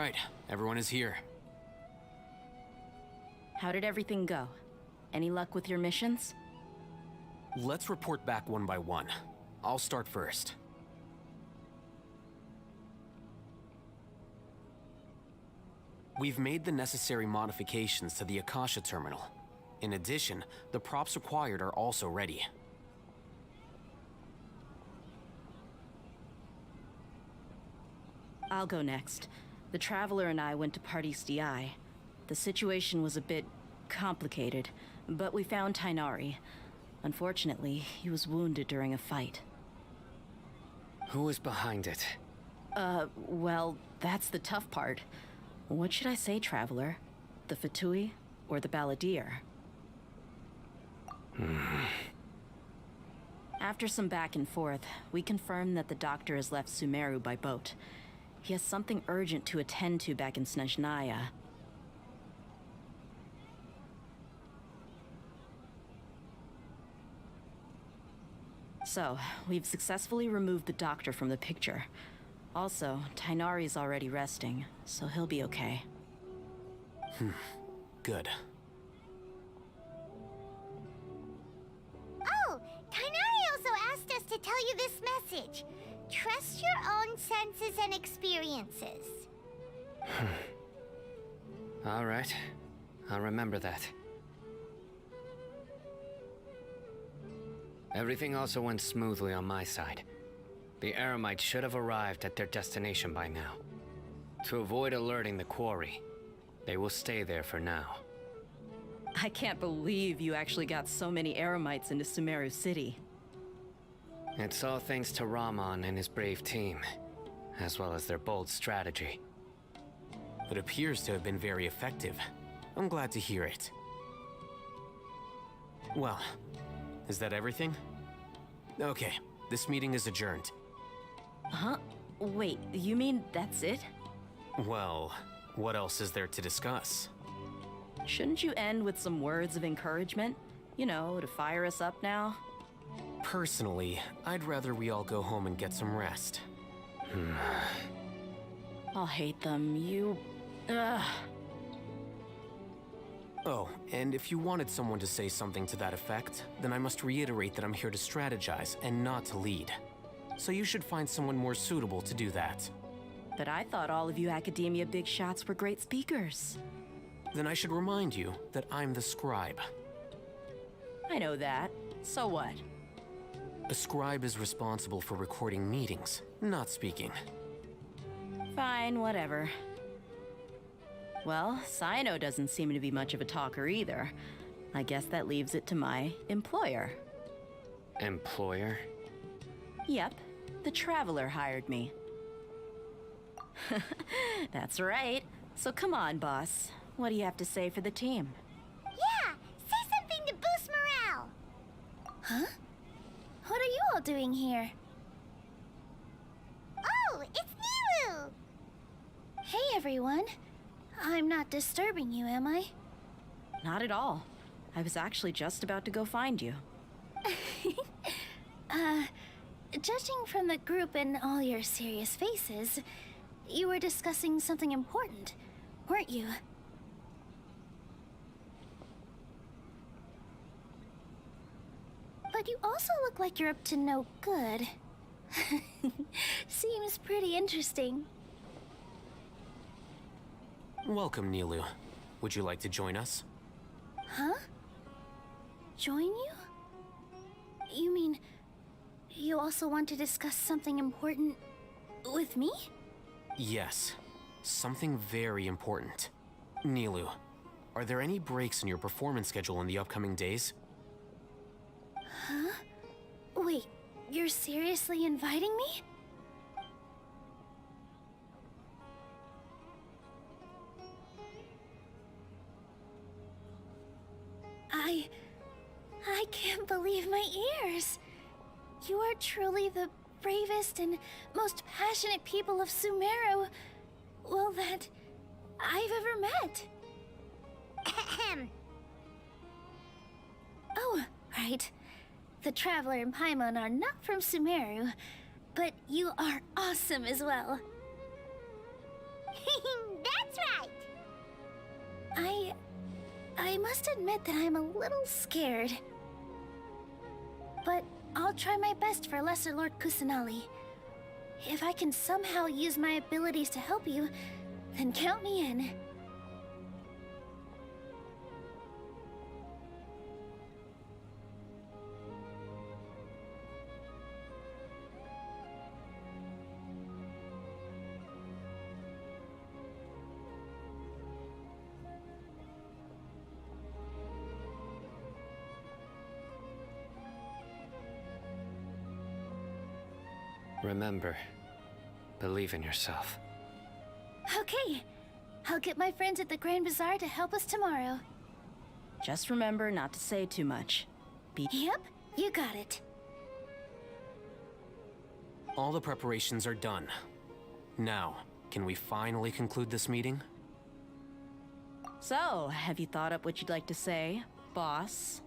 Alright, everyone is here. How did everything go? Any luck with your missions? Let's report back one by one. I'll start first. We've made the necessary modifications to the Akasha terminal. In addition, the props required are also ready. I'll go next. The Traveler and I went to Party's DI. The situation was a bit complicated, but we found Tainari. Unfortunately, he was wounded during a fight. Who is behind it? Well, that's the tough part. What should I say, Traveler? The Fatui or the Balladeer? After some back and forth, we confirmed that the doctor has left Sumeru by boat. He has something urgent to attend to back in Snezhnaya. So, we've successfully removed the doctor from the picture. Also, Tainari's already resting, so he'll be okay. Good. Oh, Tainari also asked us to tell you this message. Trust your own senses and experiences. All right. I'll remember that. Everything also went smoothly on my side. The Eremites should have arrived at their destination by now. To avoid alerting the quarry, they will stay there for now. I can't believe you actually got so many Eremites into Sumeru City. It's all thanks to Rahman and his brave team, as well as their bold strategy. It appears to have been very effective. I'm glad to hear it. Well, is that everything? Okay, this meeting is adjourned. Huh? Wait, you mean that's it? Well, what else is there to discuss? Shouldn't you end with some words of encouragement? You know, to fire us up now? Personally, I'd rather we all go home and get some rest. I'll hate them, you... Ugh. Oh, and if you wanted someone to say something to that effect, then I must reiterate that I'm here to strategize and not to lead. So you should find someone more suitable to do that. But I thought all of you Academia big shots were great speakers. Then I should remind you that I'm the scribe. I know that. So what? A scribe is responsible for recording meetings, not speaking. Fine, whatever. Well, Cyno doesn't seem to be much of a talker either. I guess that leaves it to my employer. Employer? Yep, the Traveler hired me. That's right. So come on, boss. What do you have to say for the team? Yeah, say something to boost morale. Huh? What are you all doing here? Oh, it's Nilu! Hey, everyone. I'm not disturbing you, am I? Not at all. I was actually just about to go find you. Judging from the group and all your serious faces, you were discussing something important, weren't you? But you also look like you're up to no good. Seems pretty interesting. Welcome, Nilu. Would you like to join us? Huh? Join you? You mean, you also want to discuss something important with me? Yes. Something very important. Nilu, are there any breaks in your performance schedule in the upcoming days? Huh? Wait, you're seriously inviting me? I can't believe my ears. You are truly the bravest and most passionate people of Sumeru, well, that I've ever met. Ahem. Oh, right. The Traveler and Paimon are not from Sumeru, but you are awesome as well. I must admit that I'm a little scared. But I'll try my best for Lesser Lord Kusanali. If I can somehow use my abilities to help you, then count me in. Remember, believe in yourself. Okay. I'll get my friends at the Grand Bazaar to help us tomorrow. Just remember not to say too much. Yep, you got it. All the preparations are done. Now, can we finally conclude this meeting? So, have you thought up what you'd like to say, boss?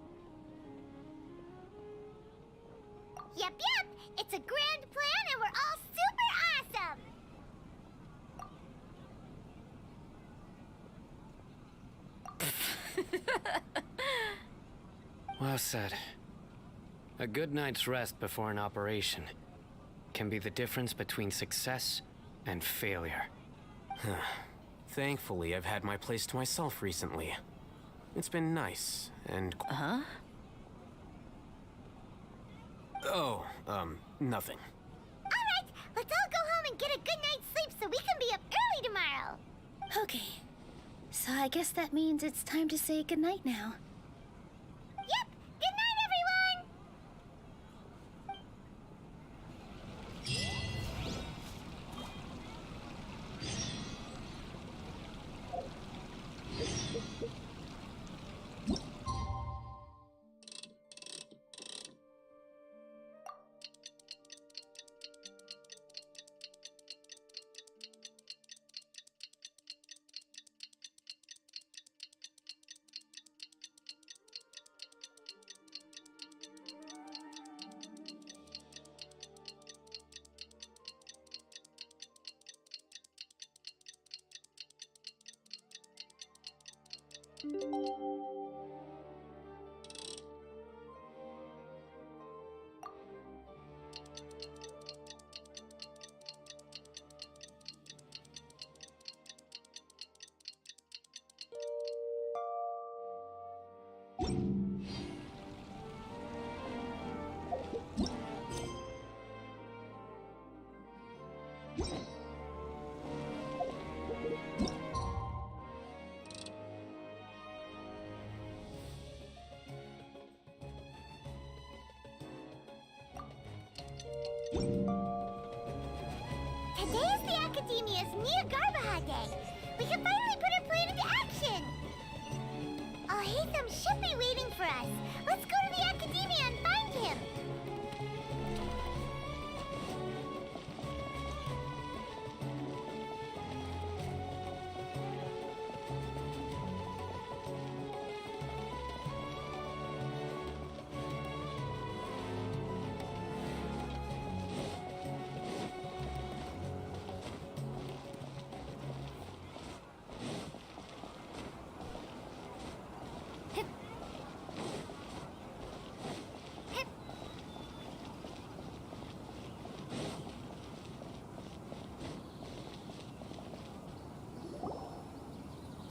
Yep. It's a grand plan and we're all super awesome! Well said. A good night's rest before an operation can be the difference between success and failure. Thankfully, I've had my place to myself recently. It's been nice, and... Huh? Oh, nothing. Alright, let's all go home and get a good night's sleep so we can be up early tomorrow! Okay. So I guess that means it's time to say goodnight now. Yep! Good night, everyone! Today is the Academia's Nia Garbaha Day. We can finally put our plan into action. Alhaitham should be waiting for us. Let's go to the Academia and find him.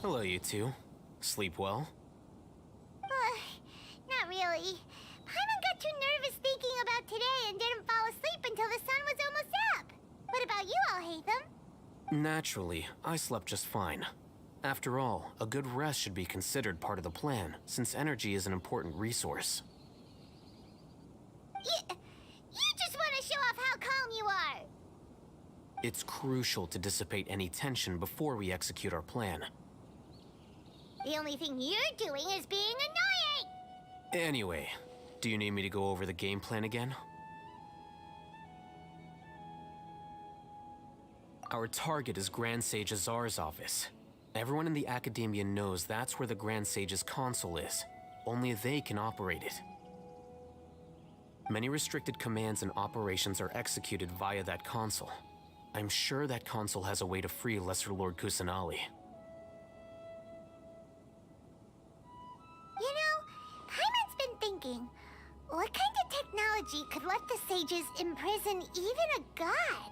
Hello, you two. Sleep well? Not really. Paimon got too nervous thinking about today and didn't fall asleep until the sun was almost up. What about you, Alhaitham? Naturally, I slept just fine. After all, a good rest should be considered part of the plan, since energy is an important resource. You just want to show off how calm you are. It's crucial to dissipate any tension before we execute our plan. The only thing you're doing is being annoying! Anyway, do you need me to go over the game plan again? Our target is Grand Sage Azar's office. Everyone in the Academia knows that's where the Grand Sage's console is. Only they can operate it. Many restricted commands and operations are executed via that console. I'm sure that console has a way to free Lesser Lord Kusanali. asking, what kind of technology could let the sages imprison even a god?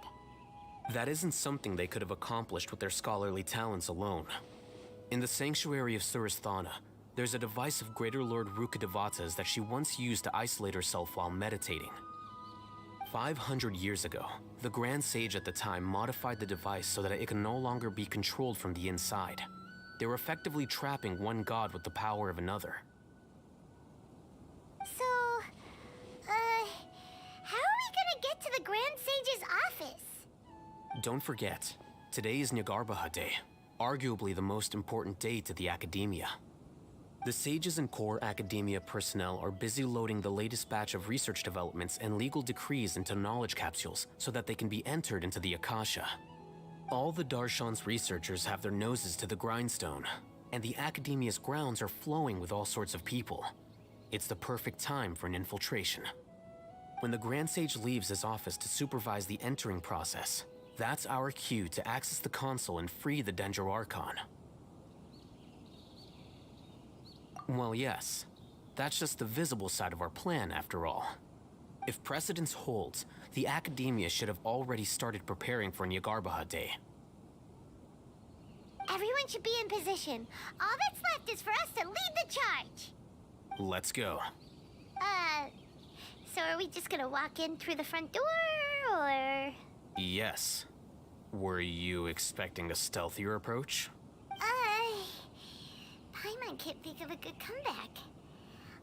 That isn't something they could have accomplished with their scholarly talents alone. In the sanctuary of Suristhana, there's a device of Greater Lord Rukkhadevata's that she once used to isolate herself while meditating. 500 years ago, the Grand Sage at the time modified the device so that it could no longer be controlled from the inside. They were effectively trapping one god with the power of another. So, how are we gonna get to the Grand Sage's office? Don't forget, today is Nyagarbha Day, arguably the most important day to the Academia. The sages and core Academia personnel are busy loading the latest batch of research developments and legal decrees into knowledge capsules so that they can be entered into the Akasha. All the Darshan's researchers have their noses to the grindstone, and the Academia's grounds are flowing with all sorts of people. It's the perfect time for an infiltration. When the Grand Sage leaves his office to supervise the entering process, that's our cue to access the console and free the Dendro Archon. Well, yes. That's just the visible side of our plan, after all. If precedence holds, the Academia should have already started preparing for Nyagarbha Day. Everyone should be in position. All that's left is for us to lead the charge. Let's go. So are we just gonna walk in through the front door, or...? Yes. Were you expecting a stealthier approach? Paimon can't think of a good comeback.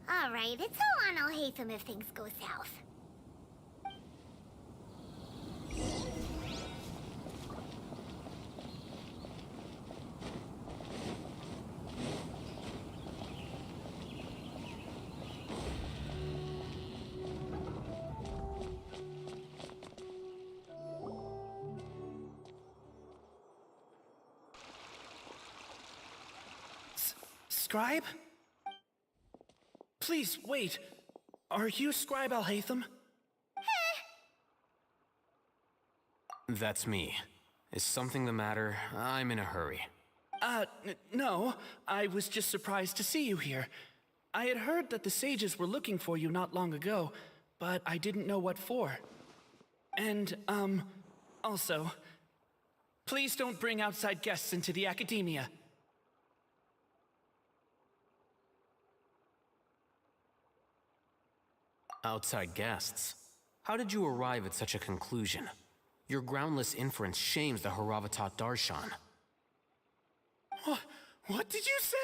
Alright, it's all on Alhaitham if things go south. Scribe? Please, wait. Are you Scribe Alhaitham? That's me. Is something the matter? I'm in a hurry. No. I was just surprised to see you here. I had heard that the sages were looking for you not long ago, but I didn't know what for. And, also, please don't bring outside guests into the Academia. Outside guests? How did you arrive at such a conclusion? Your groundless inference shames the Haravatat Darshan. What did you say?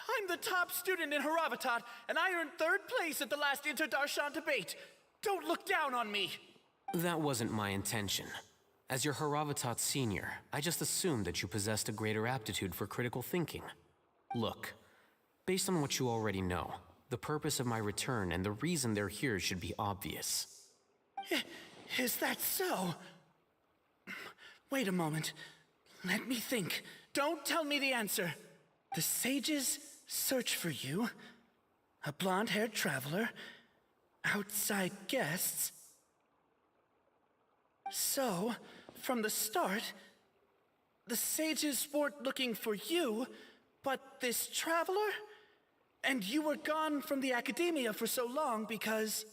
I'm the top student in Haravatat, and I earned 3rd place at the last Inter-Darshan debate. Don't look down on me. That wasn't my intention. As your Haravatat senior, I just assumed that you possessed a greater aptitude for critical thinking. Look, based on what you already know, the purpose of my return and the reason they're here should be obvious. Is that so? Wait a moment. Let me think. Don't tell me the answer. The sages search for you. A blonde-haired traveler. Outside guests. So, from the start, the sages weren't looking for you, but this traveler? And you were gone from the Academia for so long because...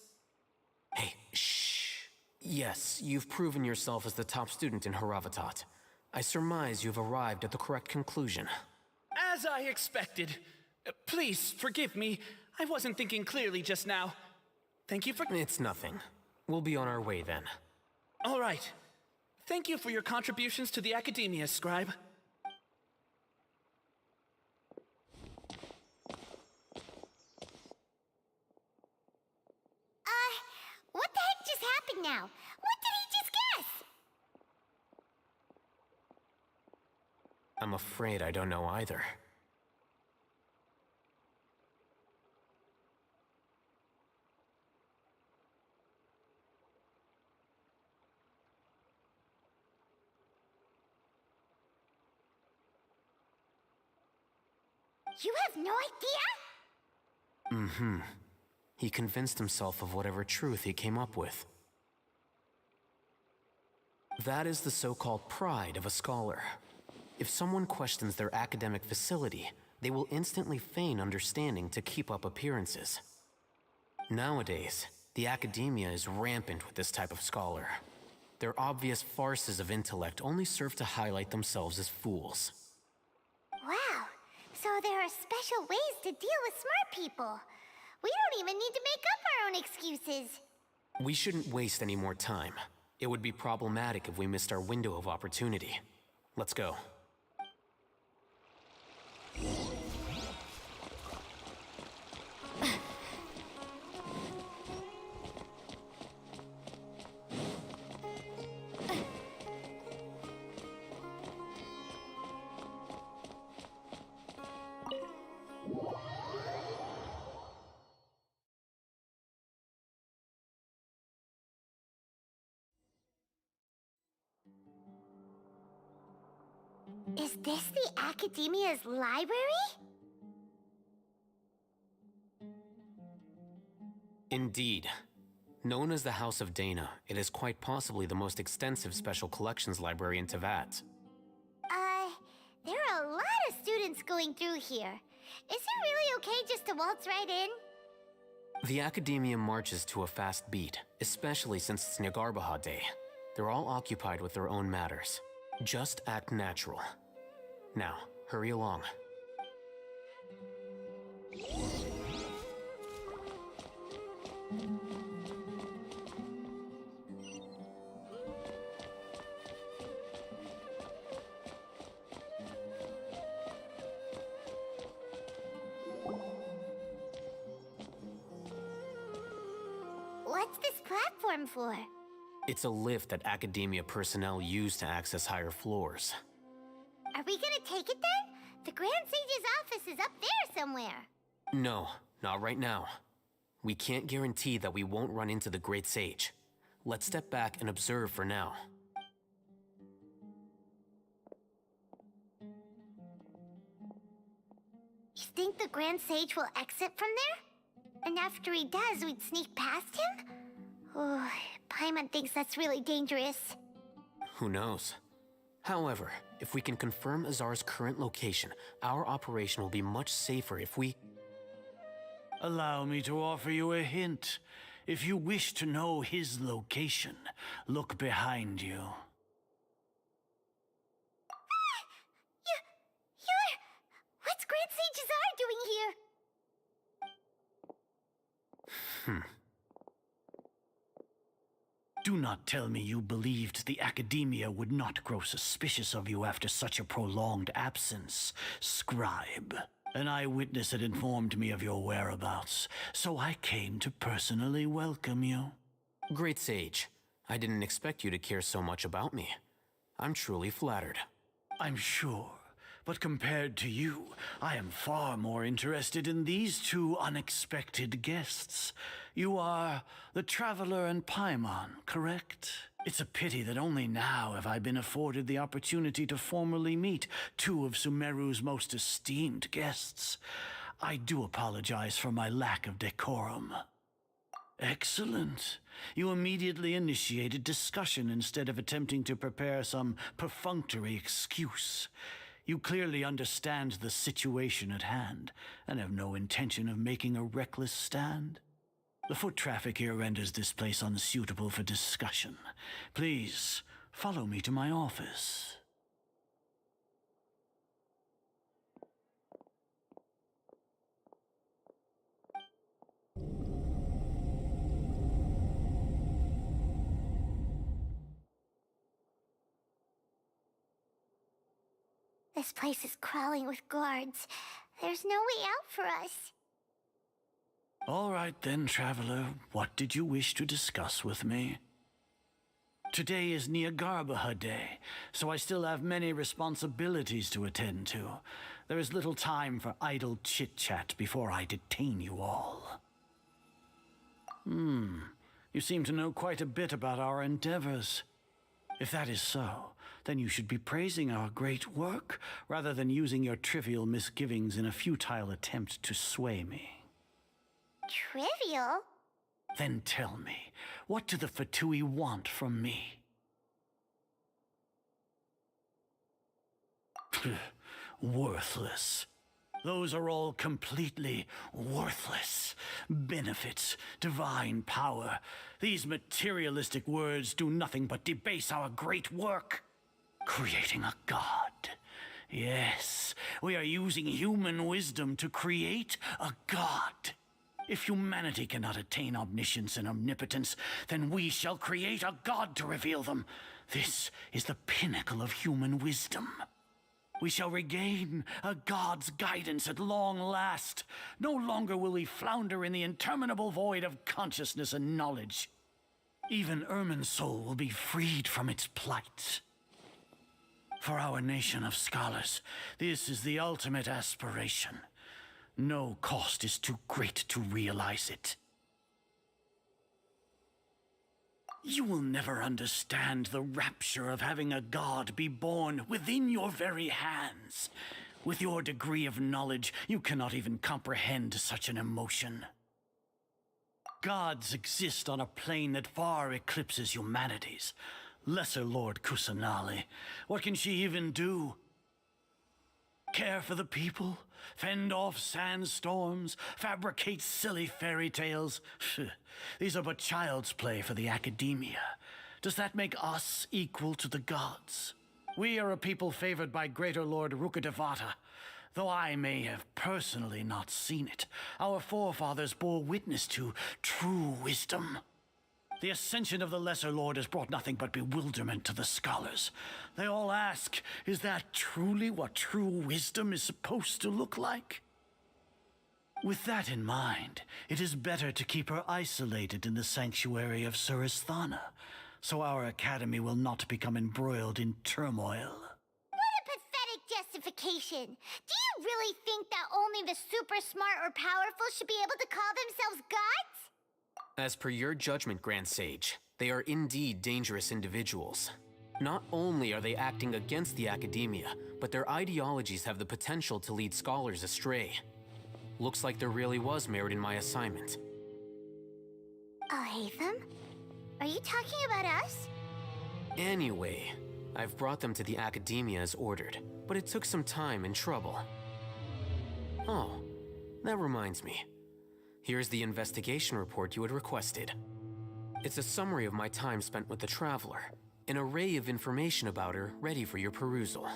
Hey, shh. Yes, you've proven yourself as the top student in Haravatat. I surmise you've arrived at the correct conclusion. As I expected. Please, forgive me. I wasn't thinking clearly just now. Thank you for... It's nothing. We'll be on our way then. All right. Thank you for your contributions to the Academia, Scribe. What the heck just happened now? What did he just guess? I'm afraid I don't know either. You have no idea? Mm-hmm. He convinced himself of whatever truth he came up with. That is the so-called pride of a scholar. If someone questions their academic facility, they will instantly feign understanding to keep up appearances. Nowadays, the academia is rampant with this type of scholar. Their obvious farces of intellect only serve to highlight themselves as fools. Wow, so there are special ways to deal with smart people. We don't even need to make up our own excuses. We shouldn't waste any more time. It would be problematic if we missed our window of opportunity. Let's go. Is this the Academia's library? Indeed. Known as the House of Dana, it is quite possibly the most extensive special collections library in Teyvat. There are a lot of students going through here. Is it really okay just to waltz right in? The Academia marches to a fast beat, especially since it's Nagarbaha Day. They're all occupied with their own matters. Just act natural. Now, hurry along. What's this platform for? It's a lift that Academia personnel use to access higher floors. Are we gonna take it then? The Grand Sage's office is up there somewhere. No, not right now. We can't guarantee that we won't run into the Great Sage. Let's step back and observe for now. You think the Grand Sage will exit from there? And after he does, we'd sneak past him? Oh, Paimon thinks that's really dangerous. Who knows? However, if we can confirm Azar's current location, our operation will be much safer if we... Allow me to offer you a hint. If you wish to know his location, look behind you. What's Grand Sage Azar doing here? Do not tell me you believed the Academia would not grow suspicious of you after such a prolonged absence, scribe. An eyewitness had informed me of your whereabouts, so I came to personally welcome you. Great Sage, I didn't expect you to care so much about me. I'm truly flattered. I'm sure, but compared to you, I am far more interested in these two unexpected guests. You are the Traveler and Paimon, correct? It's a pity that only now have I been afforded the opportunity to formally meet two of Sumeru's most esteemed guests. I do apologize for my lack of decorum. Excellent. You immediately initiated discussion instead of attempting to prepare some perfunctory excuse. You clearly understand the situation at hand and have no intention of making a reckless stand. The foot traffic here renders this place unsuitable for discussion. Please, follow me to my office. This place is crawling with guards. There's no way out for us. All right then, Traveler. What did you wish to discuss with me? Today is Nagarbaha Day, so I still have many responsibilities to attend to. There is little time for idle chit-chat before I detain you all. You seem to know quite a bit about our endeavors. If that is so, then you should be praising our great work rather than using your trivial misgivings in a futile attempt to sway me. Trivial? Then tell me, what do the Fatui want from me? Worthless. Those are all completely worthless. Benefits, divine power. These materialistic words do nothing but debase our great work. Creating a god. Yes, we are using human wisdom to create a god. If humanity cannot attain omniscience and omnipotence, then we shall create a god to reveal them. This is the pinnacle of human wisdom. We shall regain a god's guidance at long last. No longer will we flounder in the interminable void of consciousness and knowledge. Even Ermin's soul will be freed from its plight. For our nation of scholars, this is the ultimate aspiration. No cost is too great to realize it. You will never understand the rapture of having a god be born within your very hands. With your degree of knowledge, you cannot even comprehend such an emotion. Gods exist on a plane that far eclipses humanity's. Lesser Lord Kusanali, what can she even do? Care for the people? Fend off sandstorms? Fabricate silly fairy tales? These are but child's play for the academia. Does that make us equal to the gods? We are a people favored by Greater Lord Rukadevata. Though I may have personally not seen it, our forefathers bore witness to true wisdom. The ascension of the Lesser Lord has brought nothing but bewilderment to the scholars. They all ask, is that truly what true wisdom is supposed to look like? With that in mind, it is better to keep her isolated in the sanctuary of Suristhana, so our academy will not become embroiled in turmoil. What a pathetic justification! Do you really think that only the super smart or powerful should be able to call themselves gods? As per your judgment, Grand Sage, they are indeed dangerous individuals. Not only are they acting against the academia, but their ideologies have the potential to lead scholars astray. Looks like there really was merit in my assignment. Hatham? Are you talking about us? Anyway, I've brought them to the academia as ordered, but it took some time and trouble. Oh, that reminds me. Here's the investigation report you had requested. It's a summary of my time spent with the Traveler, an array of information about her ready for your perusal.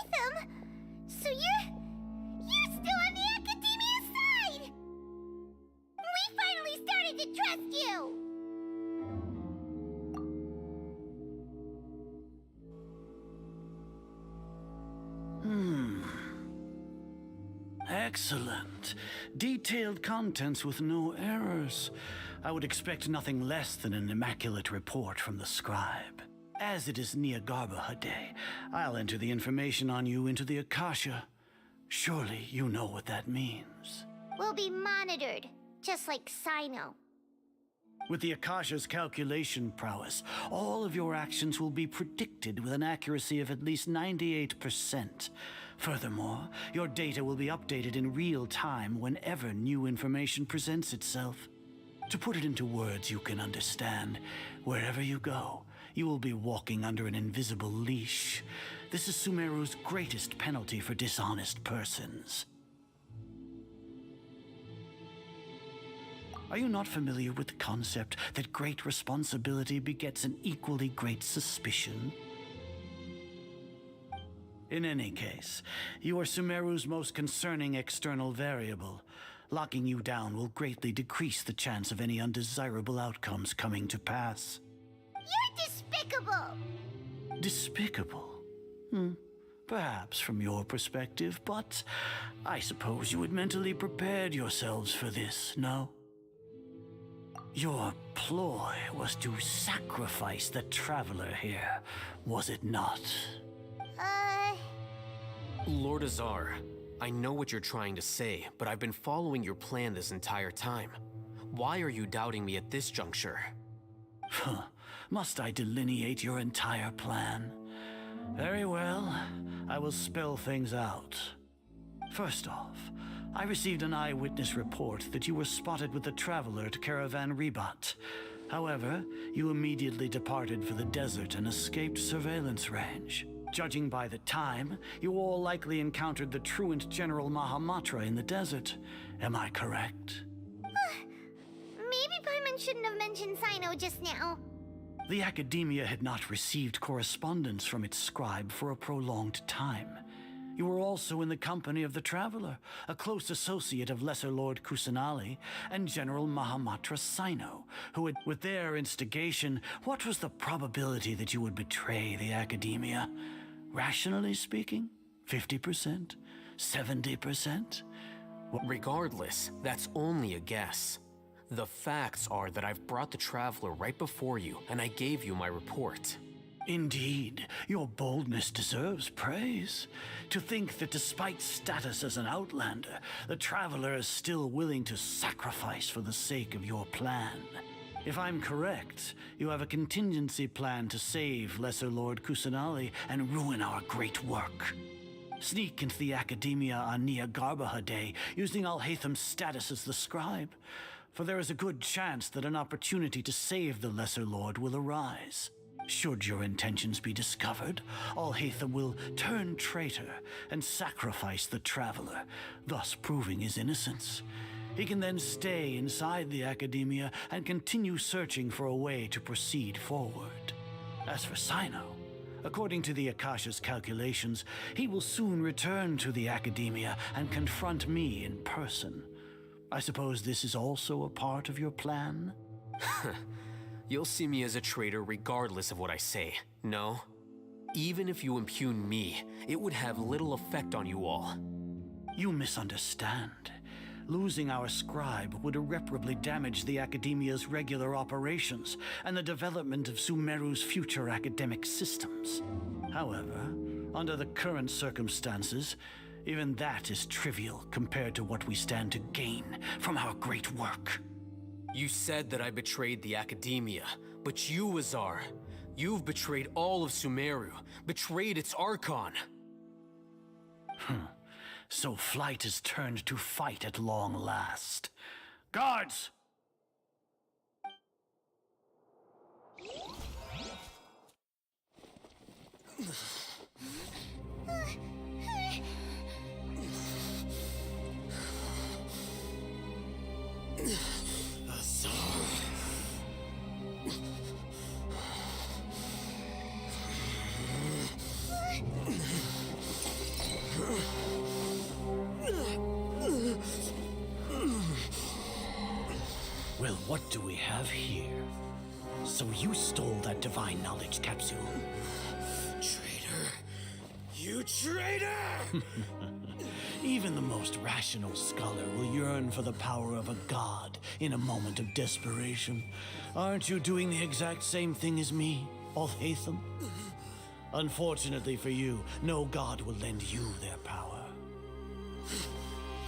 Hatham? So you're still on the academia side! We finally started to trust you! Excellent. Detailed contents with no errors. I would expect nothing less than an immaculate report from the scribe. As it is Nyagarbha Day, I'll enter the information on you into the Akasha. Surely you know what that means. We'll be monitored, just like Sino. With the Akasha's calculation prowess, all of your actions will be predicted with an accuracy of at least 98%. Furthermore, your data will be updated in real time whenever new information presents itself. To put it into words you can understand, wherever you go, you will be walking under an invisible leash. This is Sumeru's greatest penalty for dishonest persons. Are you not familiar with the concept that great responsibility begets an equally great suspicion? In any case, you are Sumeru's most concerning external variable. Locking you down will greatly decrease the chance of any undesirable outcomes coming to pass. You're despicable! Despicable? Perhaps from your perspective, but I suppose you had mentally prepared yourselves for this, no? Your ploy was to sacrifice the Traveler here, was it not? Lord Azar, I know what you're trying to say, but I've been following your plan this entire time. Why are you doubting me at this juncture? Must I delineate your entire plan? Very well, I will spell things out. First off, I received an eyewitness report that you were spotted with the Traveler at Caravan Ribat. However, you immediately departed for the desert and escaped surveillance range. Judging by the time, you all likely encountered the truant General Mahamatra in the desert. Am I correct? Maybe Paimon shouldn't have mentioned Sino just now. The Academia had not received correspondence from its scribe for a prolonged time. You were also in the company of the Traveler, a close associate of Lesser Lord Kusanali and General Mahamatra Sino, who had, with their instigation, what was the probability that you would betray the Academia? Rationally speaking, 50%? 70%? Regardless, that's only a guess. The facts are that I've brought the Traveler right before you, and I gave you my report. Indeed, your boldness deserves praise. To think that despite status as an outlander, the Traveler is still willing to sacrifice for the sake of your plan. If I'm correct, you have a contingency plan to save Lesser Lord Kusanali and ruin our great work. Sneak into the Academia on Niagarbaha Day, using Alhaitham's status as the scribe, for there is a good chance that an opportunity to save the Lesser Lord will arise. Should your intentions be discovered, Alhaitham will turn traitor and sacrifice the Traveler, thus proving his innocence. He can then stay inside the Academia and continue searching for a way to proceed forward. As for Sino, according to the Akasha's calculations, he will soon return to the Academia and confront me in person. I suppose this is also a part of your plan? You'll see me as a traitor regardless of what I say, no? Even if you impugn me, it would have little effect on you all. You misunderstand. Losing our scribe would irreparably damage the Academia's regular operations and the development of Sumeru's future academic systems. However, under the current circumstances, even that is trivial compared to what we stand to gain from our great work. You said that I betrayed the Academia, but you, Azar, you've betrayed all of Sumeru, betrayed its Archon. So flight is turned to fight at long last. Guards! Well, what do we have here? So you stole that divine knowledge capsule. Traitor! You traitor! Even the most rational scholar will yearn for the power of a god in a moment of desperation. Aren't you doing the exact same thing as me, Alhaitham? Unfortunately for you, no god will lend you their power.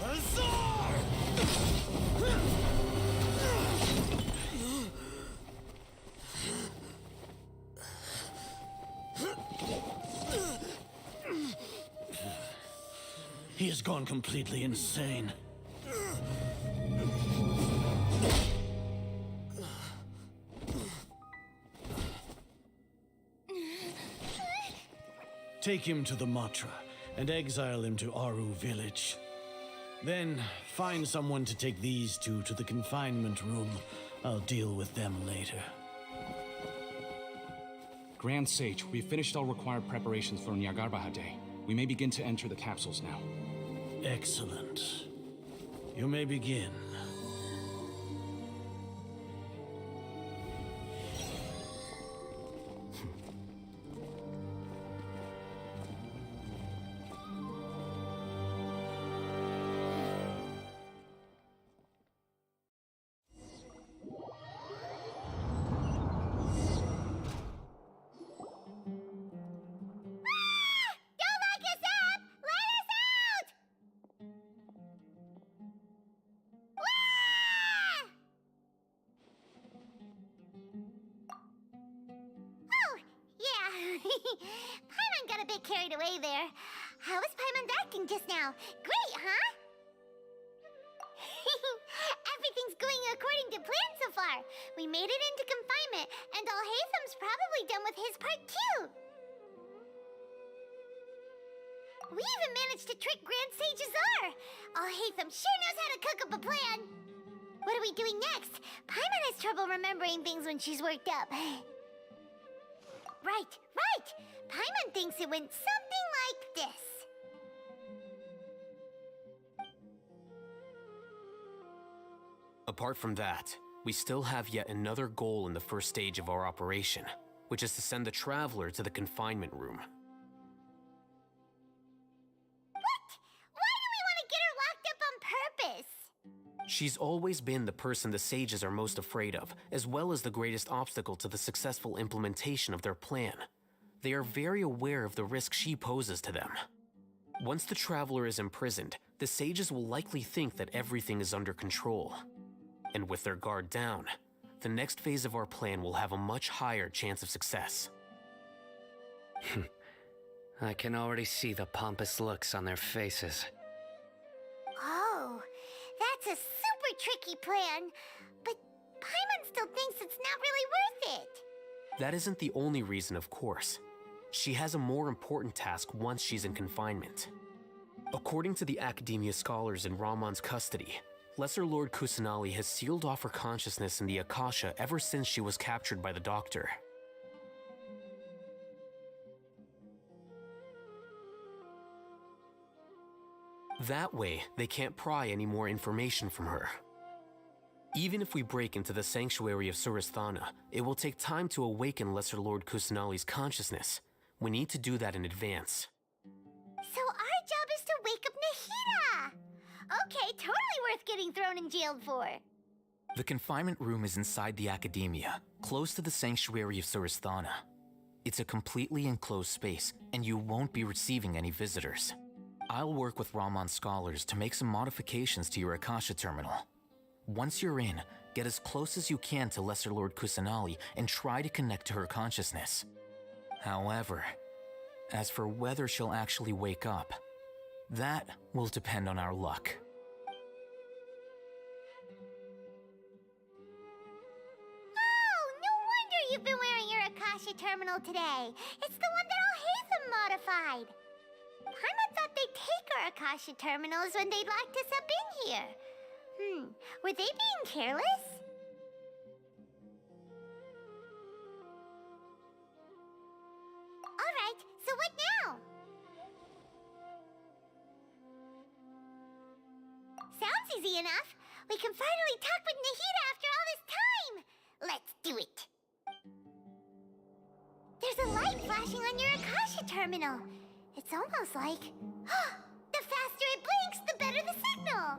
Azar! He has gone completely insane. Take him to the Matra and exile him to Aru village. Then find someone to take these two to the confinement room. I'll deal with them later. Grand Sage, we've finished all required preparations for Niagarbaha Day. We may begin to enter the capsules now. Excellent. You may begin. Paimon got a bit carried away there. How was Paimon acting just now? Great, huh? Everything's going according to plan so far. We made it into confinement, and Alhaitham's probably done with his part too. We even managed to trick Grand Sage Azar! Alhaitham sure knows how to cook up a plan! What are we doing next? Paimon has trouble remembering things when she's worked up. Right! Paimon thinks it went something like this. Apart from that, we still have yet another goal in the first stage of our operation, which is to send the Traveler to the confinement room. What? Why do we want to get her locked up on purpose? She's always been the person the sages are most afraid of, as well as the greatest obstacle to the successful implementation of their plan. They are very aware of the risk she poses to them. Once the Traveler is imprisoned, the sages will likely think that everything is under control. And with their guard down, the next phase of our plan will have a much higher chance of success. I can already see the pompous looks on their faces. Oh, that's a super tricky plan. But Paimon still thinks it's not really worth it. That isn't the only reason, of course. She has a more important task once she's in confinement. According to the Academia scholars in Ramon's custody, Lesser Lord Kusanali has sealed off her consciousness in the Akasha ever since she was captured by the Doctor. That way, they can't pry any more information from her. Even if we break into the sanctuary of Surasthana, it will take time to awaken Lesser Lord Kusanali's consciousness. We need to do that in advance. So our job is to wake up Nahida! Okay, totally worth getting thrown in jail for. The confinement room is inside the Academia, close to the sanctuary of Surasthana. It's a completely enclosed space, and you won't be receiving any visitors. I'll work with Ramon's scholars to make some modifications to your Akasha terminal. Once you're in, get as close as you can to Lesser Lord Kusanali and try to connect to her consciousness. However, as for whether she'll actually wake up, that will depend on our luck. Oh, no wonder you've been wearing your Akasha terminal today. It's the one that Alhaitham modified. Paimon thought they'd take our Akasha terminals when they locked us up in here. Were they being careless? Alright, so what now? Sounds easy enough. We can finally talk with Nahida after all this time. Let's do it. There's a light flashing on your Akasha terminal. It's almost like... the faster it blinks, the better the signal.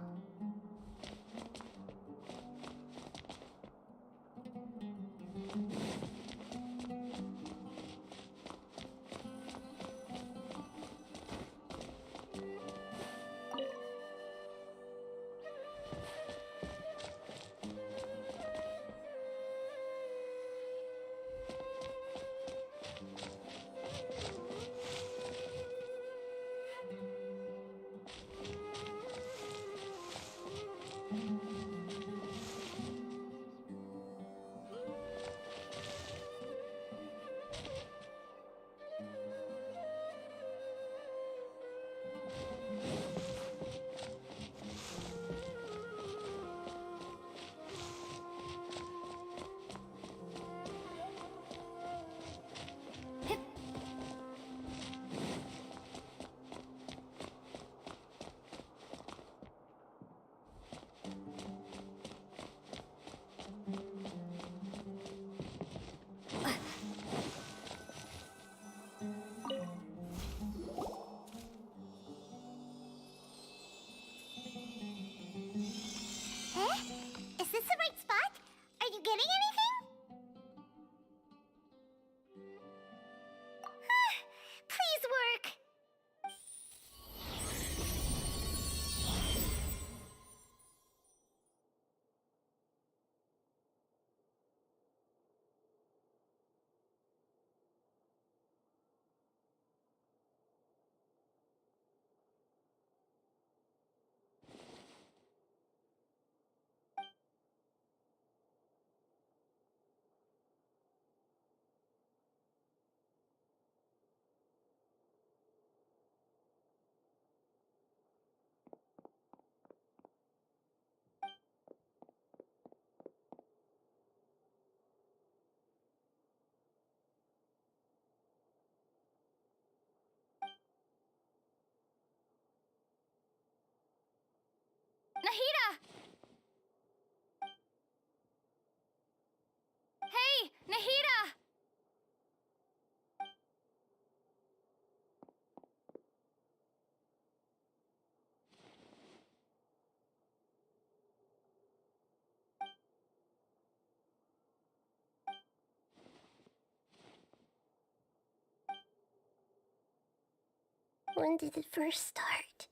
When did it first start?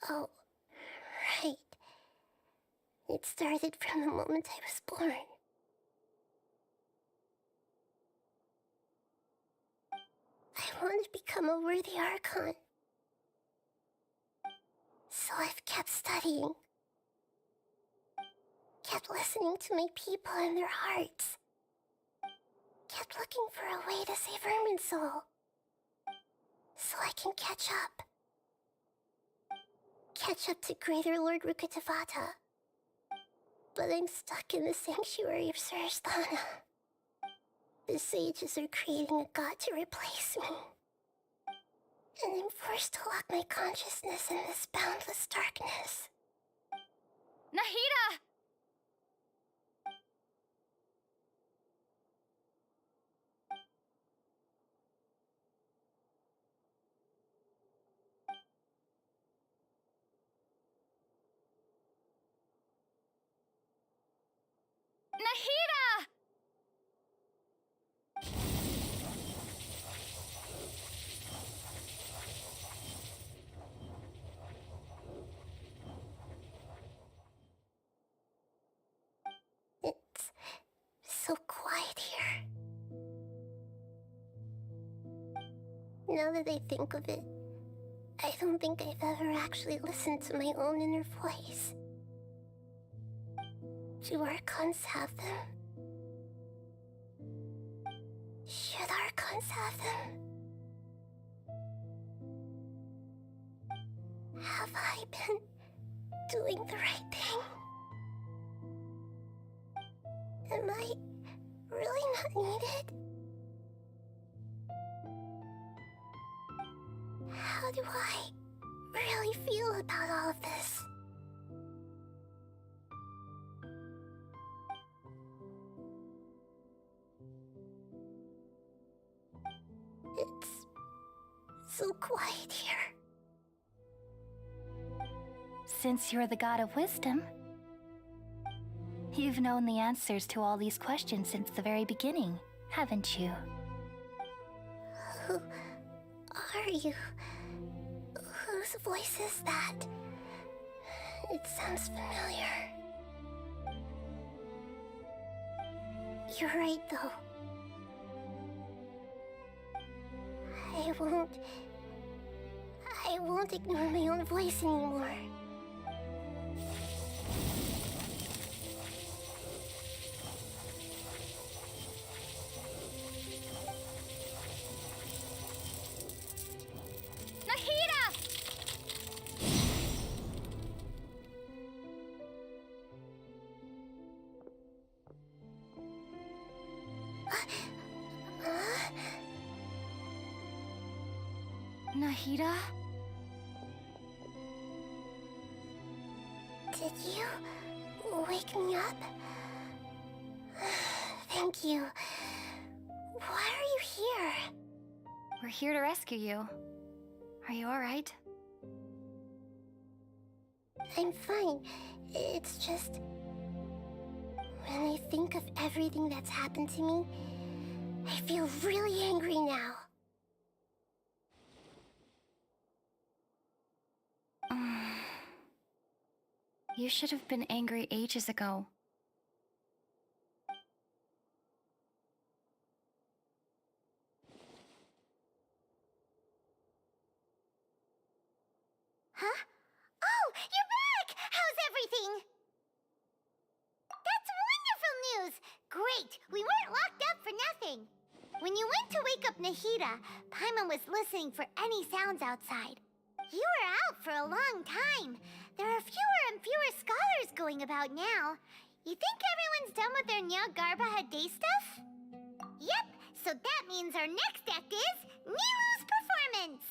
Oh, right. It started from the moment I was born. I want to become a worthy Archon. So I've kept studying. Kept listening to my people and their hearts. Kept looking for a way to save Irminsul. So I can catch up. Catch up to Greater Lord Rukkhadevata. But I'm stuck in the sanctuary of Surasthana. The sages are creating a god to replace me. And I'm forced to lock my consciousness in this boundless darkness. Nahida! Nahida! It's so quiet here. Now that I think of it, I don't think I've ever actually listened to my own inner voice. Do Archons have them? Should Archons have them? Have I been doing the right thing? Am I really not needed? How do I really feel about all of this? It's so quiet here. Since you're the god of wisdom, you've known the answers to all these questions since the very beginning, haven't you? Who are you? Whose voice is that? It sounds familiar. You're right, though. I won't ignore my own voice anymore. Nahida? Did you wake me up? Thank you. Why are you here? We're here to rescue you. Are you alright? I'm fine. It's just... when I think of everything that's happened to me, I feel really angry now. You should have been angry ages ago. Huh? Oh, you're back! How's everything? That's wonderful news! Great! We weren't locked up for nothing. When you went to wake up Nahida, Paimon was listening for any sounds outside. You were out for a long time. There are fewer and fewer scholars going about now. You think everyone's done with their Nyagarbha day stuff? Yep, so that means our next act is Nilu's performance!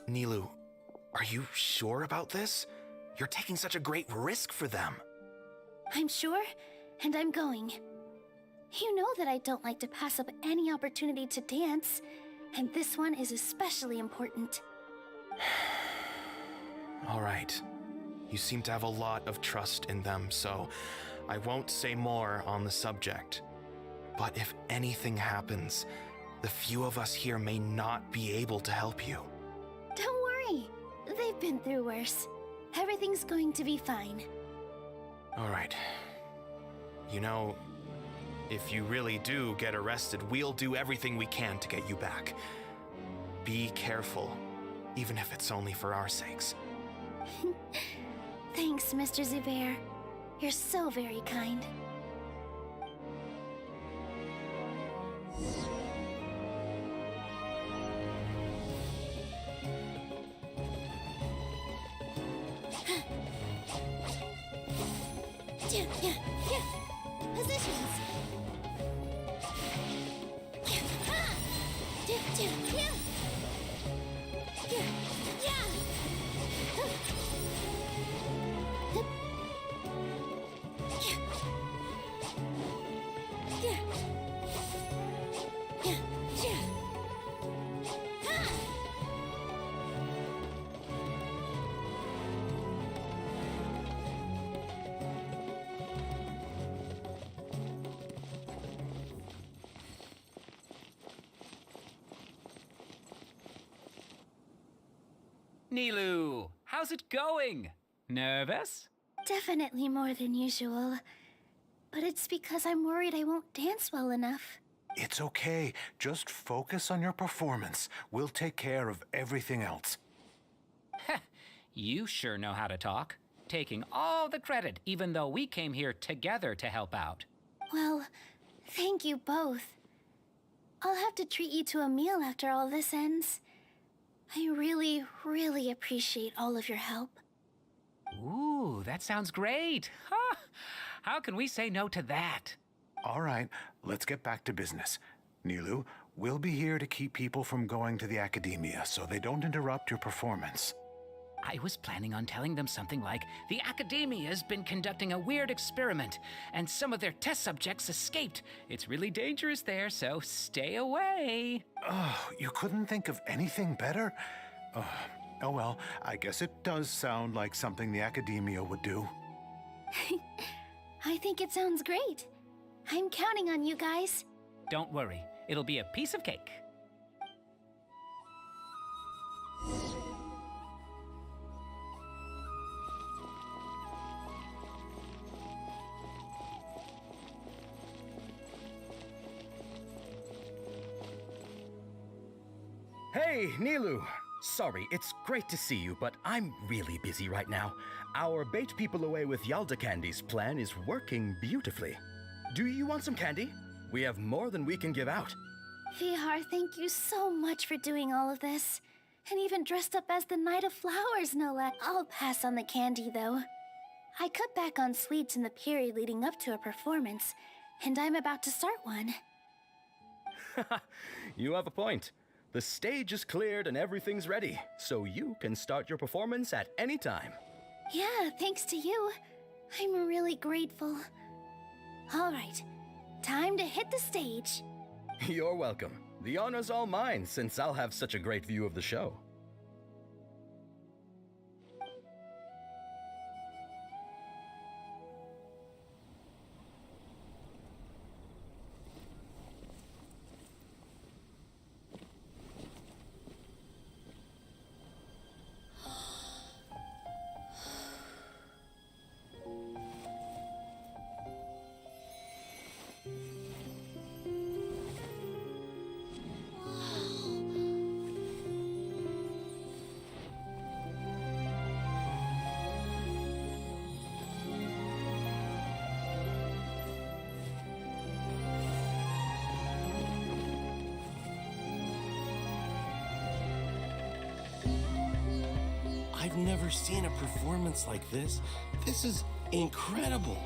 Nilu, are you sure about this? You're taking such a great risk for them. I'm sure, and I'm going. You know that I don't like to pass up any opportunity to dance, and this one is especially important. All right. You seem to have a lot of trust in them, so I won't say more on the subject. But if anything happens, the few of us here may not be able to help you. Don't worry. They've been through worse. Everything's going to be fine. All right. You know, if you really do get arrested, we'll do everything we can to get you back. Be careful, even if it's only for our sakes. Thanks, Mr. Zubair. You're so very kind. Positions. Nilu, how's it going? Nervous? Definitely more than usual. But it's because I'm worried I won't dance well enough. It's okay. Just focus on your performance. We'll take care of everything else. You sure know how to talk. Taking all the credit, even though we came here together to help out. Well, thank you both. I'll have to treat you to a meal after all this ends. I really, really appreciate all of your help. Ooh, that sounds great. Ha! How can we say no to that? All right, let's get back to business. Nilu, we'll be here to keep people from going to the academia so they don't interrupt your performance. I was planning on telling them something like, the Academia's been conducting a weird experiment, and some of their test subjects escaped. It's really dangerous there, so stay away. Oh, you couldn't think of anything better? Oh well, I guess it does sound like something the Academia would do. I think it sounds great. I'm counting on you guys. Don't worry, it'll be a piece of cake. Hey, Nilu! Sorry, it's great to see you, but I'm really busy right now. Our Bait People Away with Yalda Candies plan is working beautifully. Do you want some candy? We have more than we can give out. Vihar, thank you so much for doing all of this. And even dressed up as the Knight of Flowers, no less. I'll pass on the candy, though. I cut back on sweets in the period leading up to a performance, and I'm about to start one. You have a point. The stage is cleared and everything's ready, so you can start your performance at any time. Yeah, thanks to you. I'm really grateful. All right, time to hit the stage. You're welcome. The honor's all mine, since I'll have such a great view of the show. I've never seen a performance like this. This is incredible.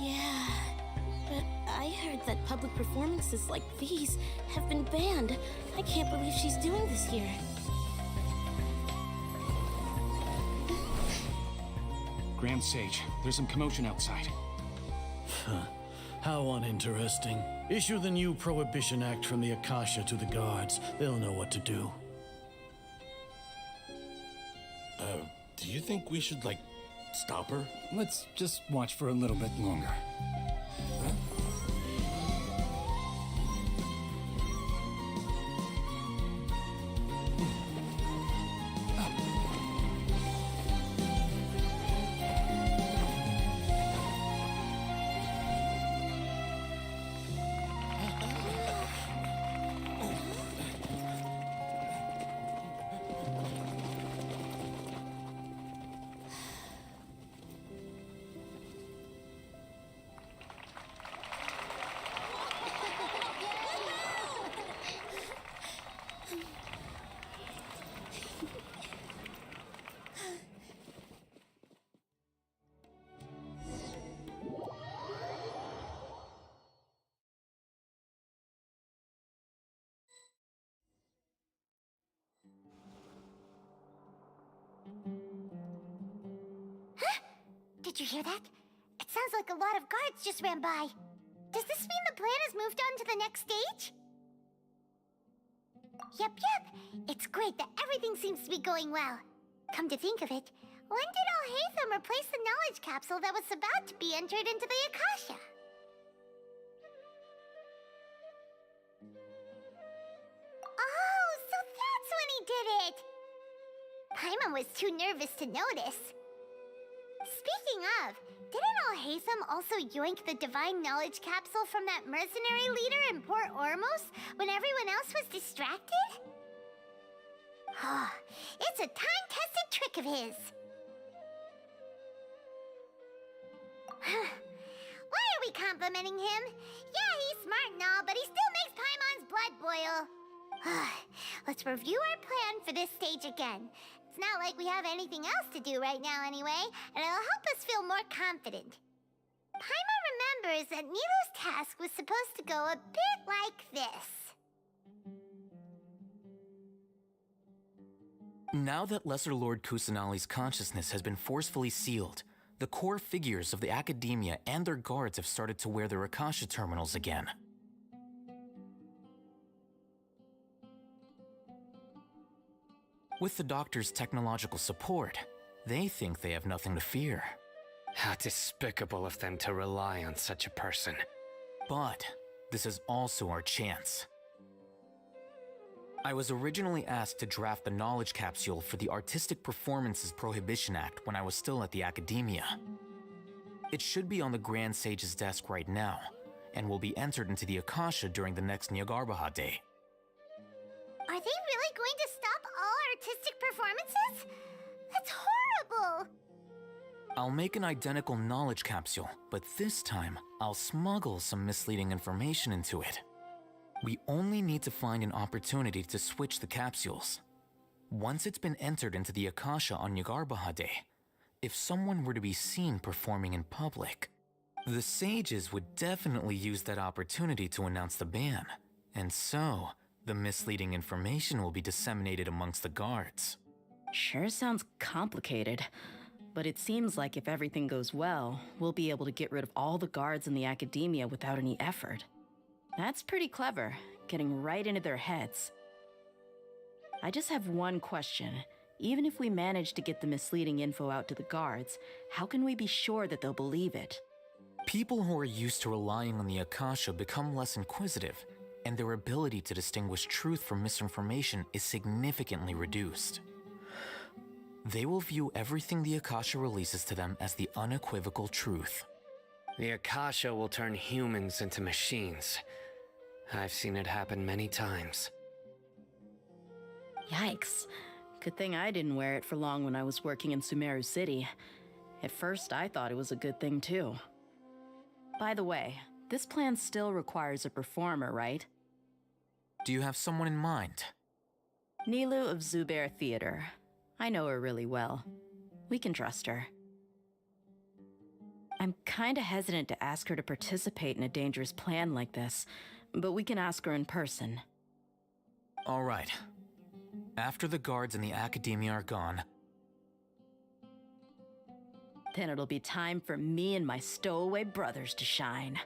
Yeah, but I heard that public performances like these have been banned. I can't believe she's doing this here. Grand Sage, there's some commotion outside. How uninteresting. Issue the new Prohibition Act from the Akasha to the guards. They'll know what to do. Do you think we should, like, stop her? Let's just watch for a little bit longer. Did you hear that? It sounds like a lot of guards just ran by. Does this mean the plan has moved on to the next stage? Yep. It's great that everything seems to be going well. Come to think of it, when did Alhaitham replace the knowledge capsule that was about to be entered into the Akasha? Oh, so that's when he did it! Paimon was too nervous to notice. Speaking of, didn't Alhaitham also yoink the divine knowledge capsule from that mercenary leader in Port Ormos when everyone else was distracted? It's a time-tested trick of his. Why are we complimenting him? Yeah, he's smart and all, but he still makes Paimon's blood boil. Let's review our plan for this stage again. It's not like we have anything else to do right now anyway, and it'll help us feel more confident. Paimon remembers that Nilu's task was supposed to go a bit like this. Now that Lesser Lord Kusanali's consciousness has been forcefully sealed, the core figures of the Academia and their guards have started to wear their Akasha terminals again. With the Doctor's technological support, they think they have nothing to fear. How despicable of them to rely on such a person. But this is also our chance. I was originally asked to draft the knowledge capsule for the Artistic Performances Prohibition Act when I was still at the Academia. It should be on the Grand Sage's desk right now, and will be entered into the Akasha during the next Nyargarbaha Day. Are they really going to stop all artistic performances? That's horrible! I'll make an identical knowledge capsule, but this time, I'll smuggle some misleading information into it. We only need to find an opportunity to switch the capsules. Once it's been entered into the Akasha on Nyargarbaha Day, if someone were to be seen performing in public, the sages would definitely use that opportunity to announce the ban, and so the misleading information will be disseminated amongst the guards. Sure sounds complicated, but it seems like if everything goes well, we'll be able to get rid of all the guards in the Academia without any effort. That's pretty clever, getting right into their heads. I just have one question. Even if we manage to get the misleading info out to the guards, how can we be sure that they'll believe it? People who are used to relying on the Akasha become less inquisitive, and their ability to distinguish truth from misinformation is significantly reduced. They will view everything the Akasha releases to them as the unequivocal truth. The Akasha will turn humans into machines. I've seen it happen many times. Yikes. Good thing I didn't wear it for long when I was working in Sumeru City. At first, I thought it was a good thing too. By the way, this plan still requires a performer, right? Do you have someone in mind? Nilu of Zubair Theater. I know her really well. We can trust her. I'm kinda hesitant to ask her to participate in a dangerous plan like this, but we can ask her in person. All right. After the guards in the Academia are gone, then it'll be time for me and my stowaway brothers to shine.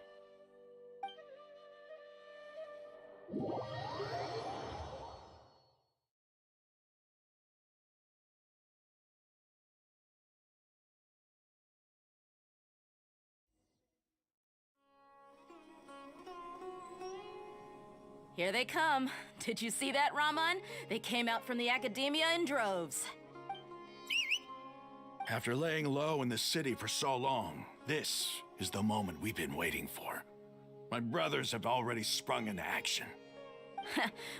Here they come. Did you see that, Raman? They came out from the academia in droves. After laying low in the city for so long, this is the moment we've been waiting for. My brothers have already sprung into action.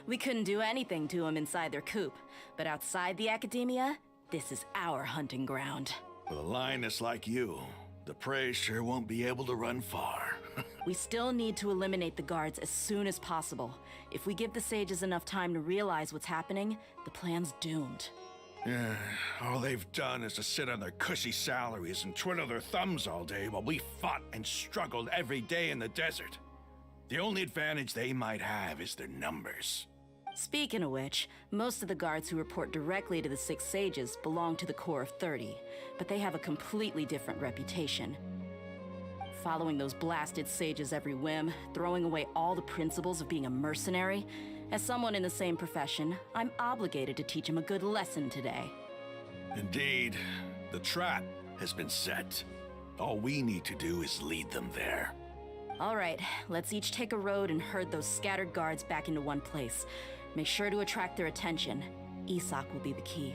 We couldn't do anything to them inside their coop, but outside the academia, this is our hunting ground. With a lioness like you, the prey sure won't be able to run far. We still need to eliminate the guards as soon as possible. If we give the sages enough time to realize what's happening, the plan's doomed. Yeah, all they've done is to sit on their cushy salaries and twiddle their thumbs all day while we fought and struggled every day in the desert. The only advantage they might have is their numbers. Speaking of which, most of the guards who report directly to the Six Sages belong to the Corps of 30, but they have a completely different reputation. Following those blasted sages every whim, throwing away all the principles of being a mercenary. As someone in the same profession, I'm obligated to teach them a good lesson today. Indeed, the trap has been set. All we need to do is lead them there. All right, let's each take a road and herd those scattered guards back into one place. Make sure to attract their attention. Isak will be the key.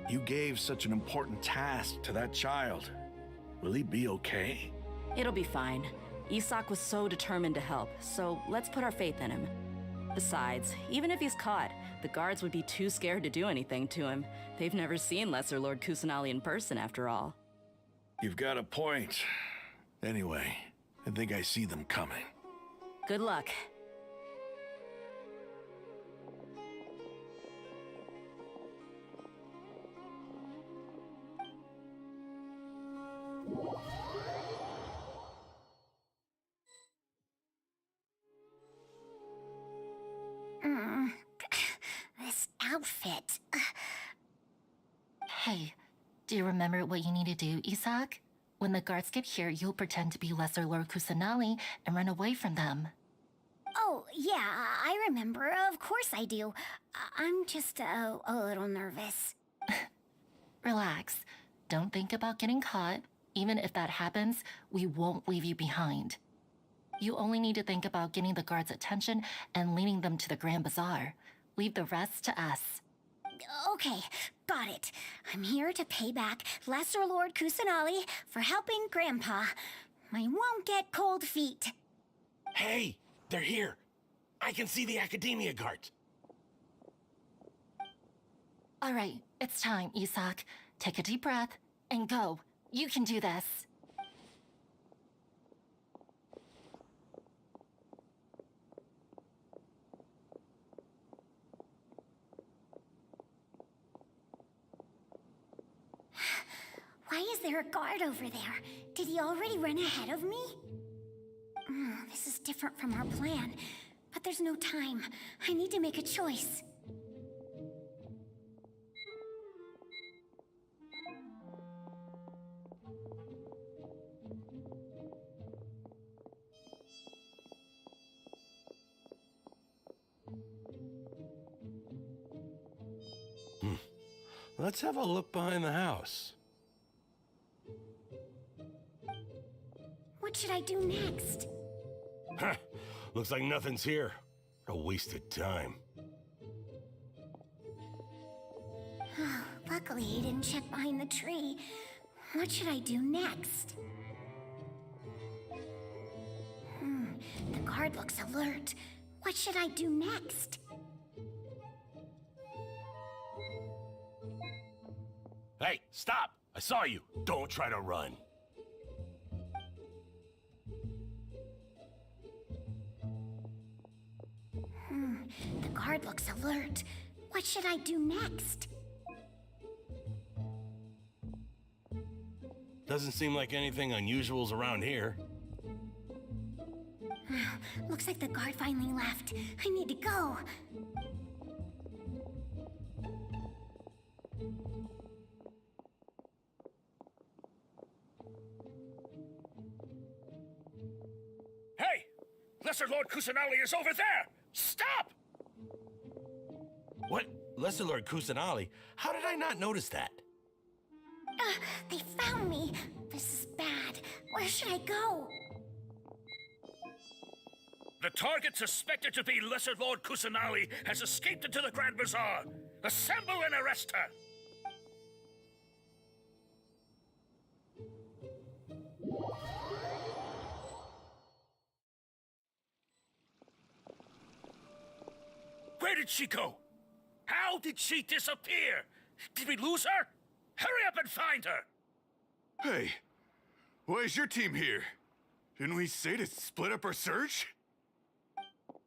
You gave such an important task to that child. Will he be okay? It'll be fine. Isak was so determined to help, so let's put our faith in him. Besides, even if he's caught, the guards would be too scared to do anything to him. They've never seen Lesser Lord Kusanali in person, after all. You've got a point. Anyway, I think I see them coming. Good luck. This outfit. Hey, do you remember what you need to do, Isak? When the guards get here, you'll pretend to be Lesser Lord Kusanali and run away from them. Oh, yeah, I remember. Of course I do. I'm just a little nervous. Relax. Don't think about getting caught. Even if that happens, we won't leave you behind. You only need to think about getting the guards' attention and leading them to the Grand Bazaar. Leave the rest to us. Okay, got it. I'm here to pay back Lesser Lord Kusanali for helping Grandpa. I won't get cold feet. Hey, they're here. I can see the Academia guards. All right, it's time, Isak. Take a deep breath and go. You can do this. Why is there a guard over there? Did he already run ahead of me? This is different from our plan, but there's no time. I need to make a choice. Let's have a look behind the house. What should I do next? Huh. Looks like nothing's here. A wasted time. Luckily, he didn't check behind the tree. What should I do next? The guard looks alert. What should I do next? Hey, stop! I saw you. Don't try to run. The guard looks alert. What should I do next? Doesn't seem like anything unusual's around here. Looks like the guard finally left. I need to go. Hey! Lesser Lord Kusanali is over there! Stop! What? Lesser Lord Kusanali? How did I not notice that? They found me. This is bad. Where should I go? The target suspected to be Lesser Lord Kusanali has escaped into the Grand Bazaar. Assemble and arrest her! Where did she go? How did she disappear? Did we lose her? Hurry up and find her! Hey, why is your team here? Didn't we say to split up our search?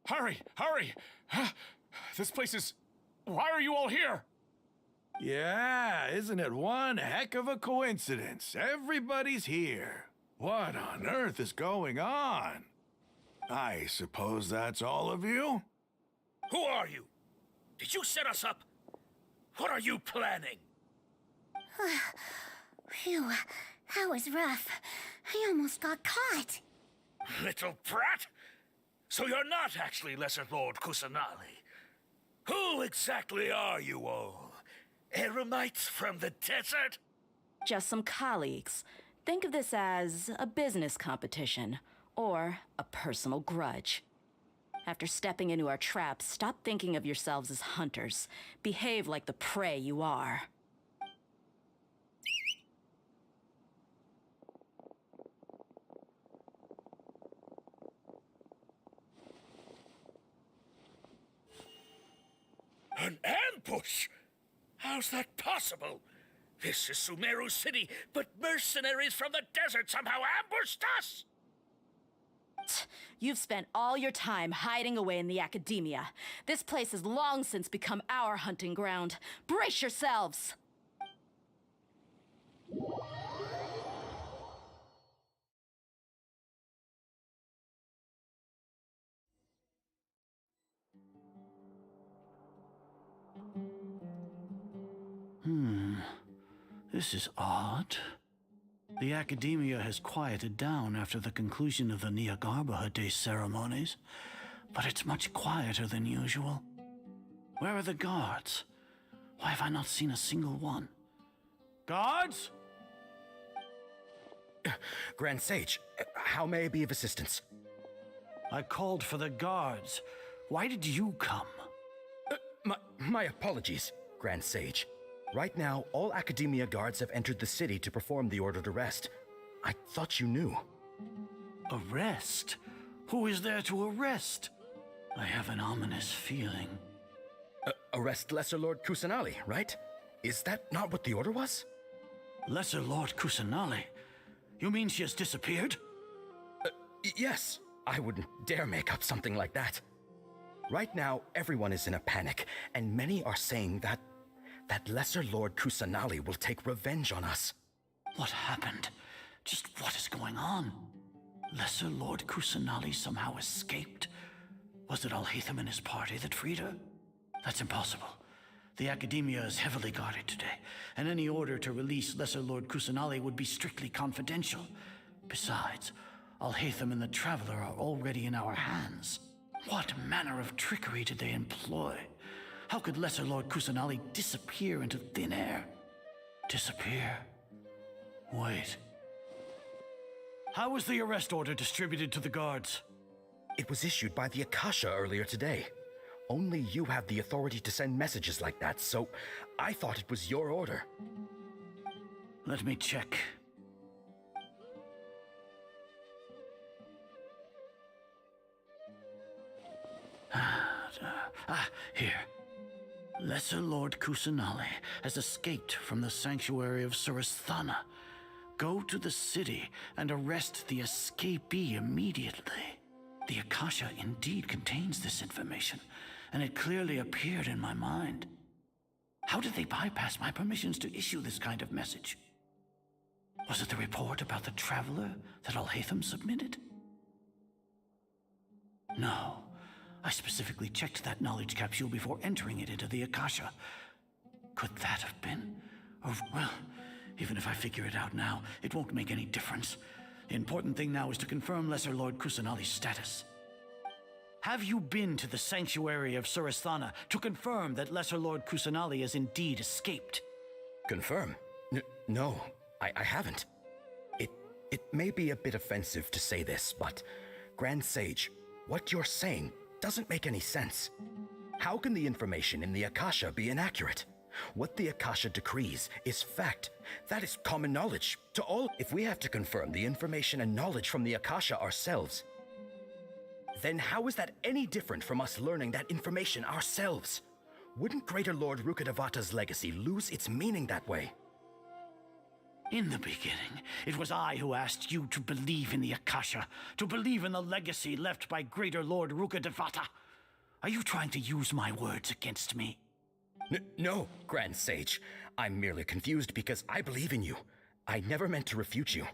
Hurry, hurry! This place is... Why are you all here? Yeah, isn't it one heck of a coincidence? Everybody's here. What on earth is going on? I suppose that's all of you? Who are you? Did you set us up? What are you planning? Phew, that was rough. I almost got caught. Little brat! So you're not actually Lesser Lord Kusanali. Who exactly are you all? Eremites from the desert? Just some colleagues. Think of this as a business competition, or a personal grudge. After stepping into our traps, stop thinking of yourselves as hunters. Behave like the prey you are. An ambush? How's that possible? This is Sumeru City, but mercenaries from the desert somehow ambushed us! You've spent all your time hiding away in the academia. This place has long since become our hunting ground. Brace yourselves! This is odd. The academia has quieted down after the conclusion of the Nyagarbha Day ceremonies, but it's much quieter than usual. Where are the guards? Why have I not seen a single one? Guards? Grand Sage, how may I be of assistance? I called for the guards. Why did you come? My apologies, Grand Sage. Right now, all Academia guards have entered the city to perform the ordered arrest. I thought you knew. Arrest? Who is there to arrest? I have an ominous feeling. Arrest Lesser Lord Kusanali, right? Is that not what the order was? Lesser Lord Kusanali? You mean she has disappeared? Yes. I wouldn't dare make up something like that. Right now, everyone is in a panic, and many are saying that Lesser Lord Kusanali will take revenge on us. What happened? Just what is going on? Lesser Lord Kusanali somehow escaped? Was it Alhaitham and his party that freed her? That's impossible. The Academia is heavily guarded today, and any order to release Lesser Lord Kusanali would be strictly confidential. Besides, Alhaitham and the Traveler are already in our hands. What manner of trickery did they employ? How could Lesser Lord Kusanali disappear into thin air? Disappear? Wait. How was the arrest order distributed to the guards? It was issued by the Akasha earlier today. Only you have the authority to send messages like that, so I thought it was your order. Let me check. Here. Lesser Lord Kusanali has escaped from the sanctuary of Suristhana. Go to the city and arrest the escapee immediately. The Akasha indeed contains this information, and it clearly appeared in my mind. How did they bypass my permissions to issue this kind of message? Was it the report about the Traveler that Alhaitham submitted? No. I specifically checked that knowledge capsule before entering it into the Akasha. Could that have been? Or, well, even if I figure it out now, it won't make any difference. The important thing now is to confirm Lesser Lord Kusanali's status. have you been to the sanctuary of Surasthana to confirm that Lesser Lord Kusanali has indeed escaped? Confirm? No, I haven't. It may be a bit offensive to say this, but Grand Sage, what you're saying doesn't make any sense. How can the information in the Akasha be inaccurate? What the Akasha decrees is fact. That is common knowledge to all. If we have to confirm the information and knowledge from the Akasha ourselves, then how is that any different from us learning that information ourselves? Wouldn't Greater Lord Rukkhadevata's legacy lose its meaning that way? In the beginning, it was I who asked you to believe in the Akasha, to believe in the legacy left by Greater Lord Rukkhadevata. Are you trying to use my words against me? No, Grand Sage. I'm merely confused because I believe in you. I never meant to refute you.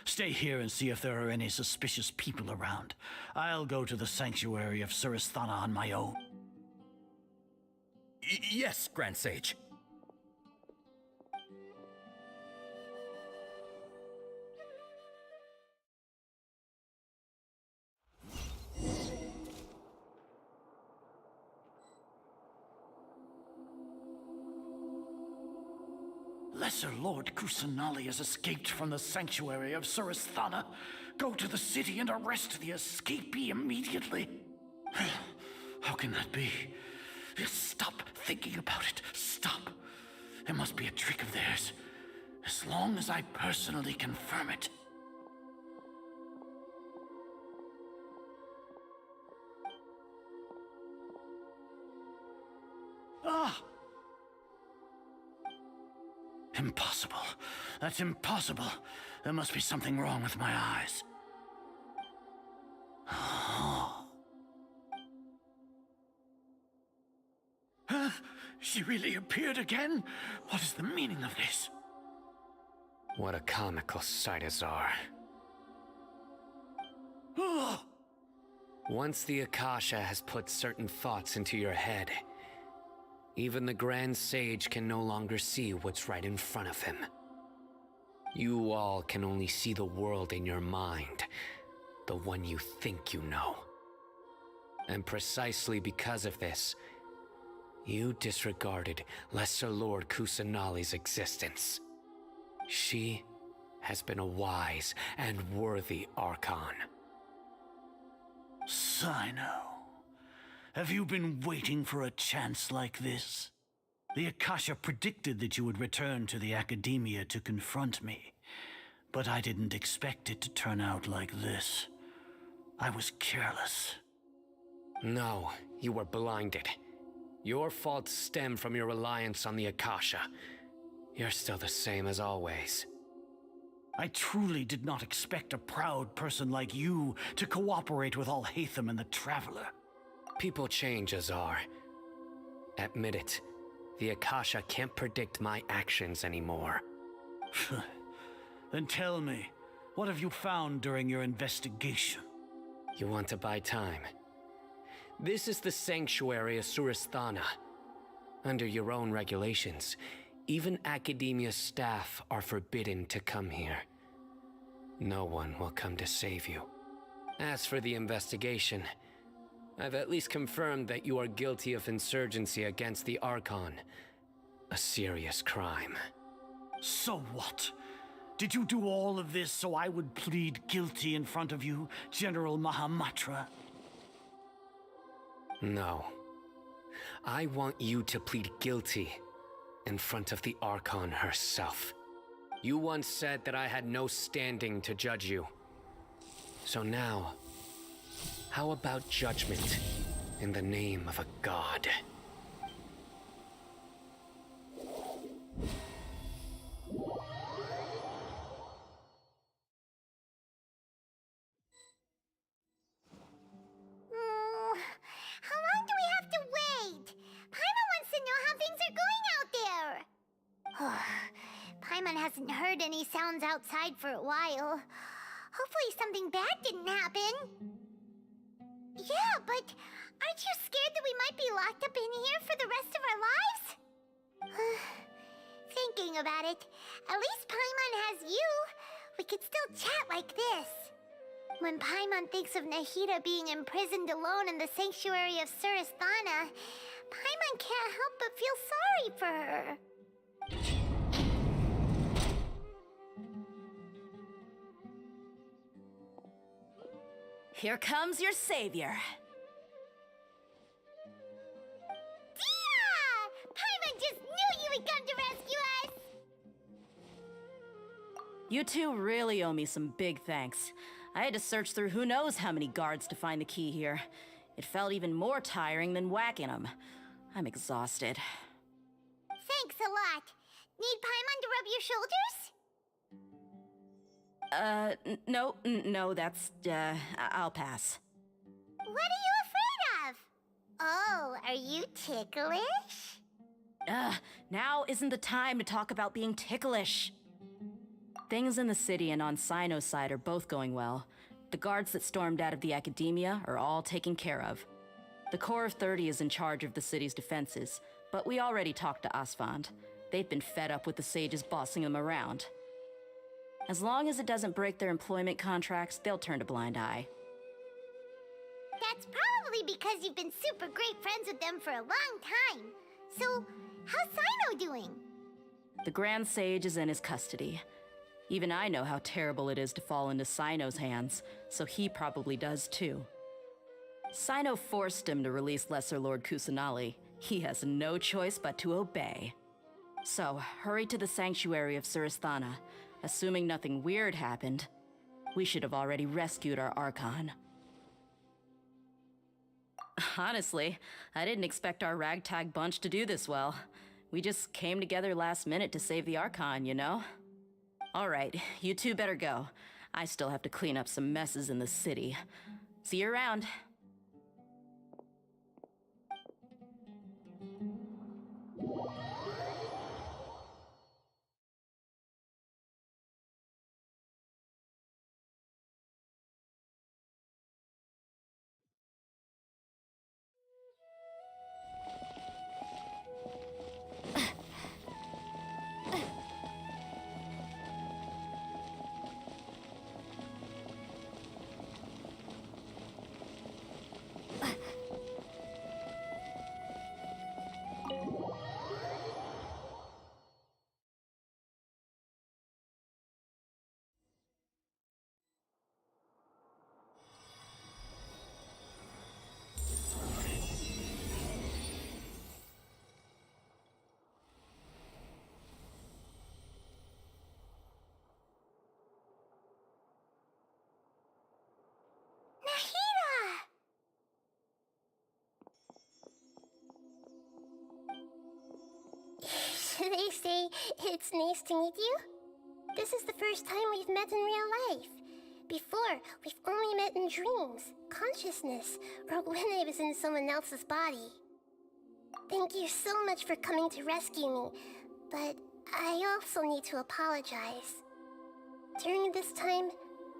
Stay here and see if there are any suspicious people around. I'll go to the sanctuary of Surasthana on my own. Yes, Grand Sage. Lesser Lord Kusanali has escaped from the sanctuary of Surasthana. Go to the city and arrest the escapee immediately. How can that be? Stop thinking about it. Stop. It must be a trick of theirs. As long as I personally confirm it. Ah! Impossible. That's impossible. There must be something wrong with my eyes. Huh? She really appeared again? What is the meaning of this? What a comical sight, Azar. Once the Akasha has put certain thoughts into your head, even the Grand Sage can no longer see what's right in front of him. You all can only see the world in your mind, the one you think you know. And precisely because of this, you disregarded Lesser Lord Kusanali's existence. She has been a wise and worthy Archon. Sino. Have you been waiting for a chance like this? The Akasha predicted that you would return to the Academia to confront me, but I didn't expect it to turn out like this. I was careless. No, you were blinded. Your faults stem from your reliance on the Akasha. You're still the same as always. I truly did not expect a proud person like you to cooperate with Alhaitham and the Traveler. People change, Azar. Admit it. The Akasha can't predict my actions anymore. Then tell me, what have you found during your investigation? You want to buy time? This is the sanctuary of Surasthana. Under your own regulations, even Academia staff are forbidden to come here. No one will come to save you. As for the investigation, I've at least confirmed that you are guilty of insurgency against the Archon. A serious crime. So what? Did you do all of this so I would plead guilty in front of you, General Mahamatra? No. I want you to plead guilty in front of the Archon herself. You once said that I had no standing to judge you. So now, how about judgment in the name of a god? How long do we have to wait? Paimon wants to know how things are going out there. Paimon hasn't heard any sounds outside for a while. Hopefully something bad didn't happen. Yeah, but aren't you scared that we might be locked up in here for the rest of our lives? Thinking about it, at least Paimon has you. We could still chat like this. When Paimon thinks of Nahida being imprisoned alone in the sanctuary of Surasthana, Paimon can't help but feel sorry for her. Here comes your savior. Dia! Paimon just knew you would come to rescue us! You two really owe me some big thanks. I had to search through who knows how many guards to find the key here. It felt even more tiring than whacking them. I'm exhausted. Thanks a lot. Need Paimon to rub your shoulders? No, that's, I'll pass. What are you afraid of? Oh, are you ticklish? Now isn't the time to talk about being ticklish. Things in the city and on Sino's side are both going well. The guards that stormed out of the academia are all taken care of. The Corps of 30 is in charge of the city's defenses, but we already talked to Asfand. They've been fed up with the sages bossing them around. As long as it doesn't break their employment contracts, they'll turn a blind eye. That's probably because you've been super great friends with them for a long time. So, how's Sino doing? The Grand Sage is in his custody. Even I know how terrible it is to fall into Sino's hands, so he probably does too. Sino forced him to release Lesser Lord Kusanali. He has no choice but to obey. So, hurry to the sanctuary of Surasthana. Assuming nothing weird happened, we should have already rescued our Archon. Honestly, I didn't expect our ragtag bunch to do this well. We just came together last minute to save the Archon, you know? All right, you two better go. I still have to clean up some messes in the city. See you around. They say it's nice to meet you. This is the first time we've met in real life. Before, we've only met in dreams, consciousness, or when I was in someone else's body. Thank you so much for coming to rescue me, but I also need to apologize. During this time,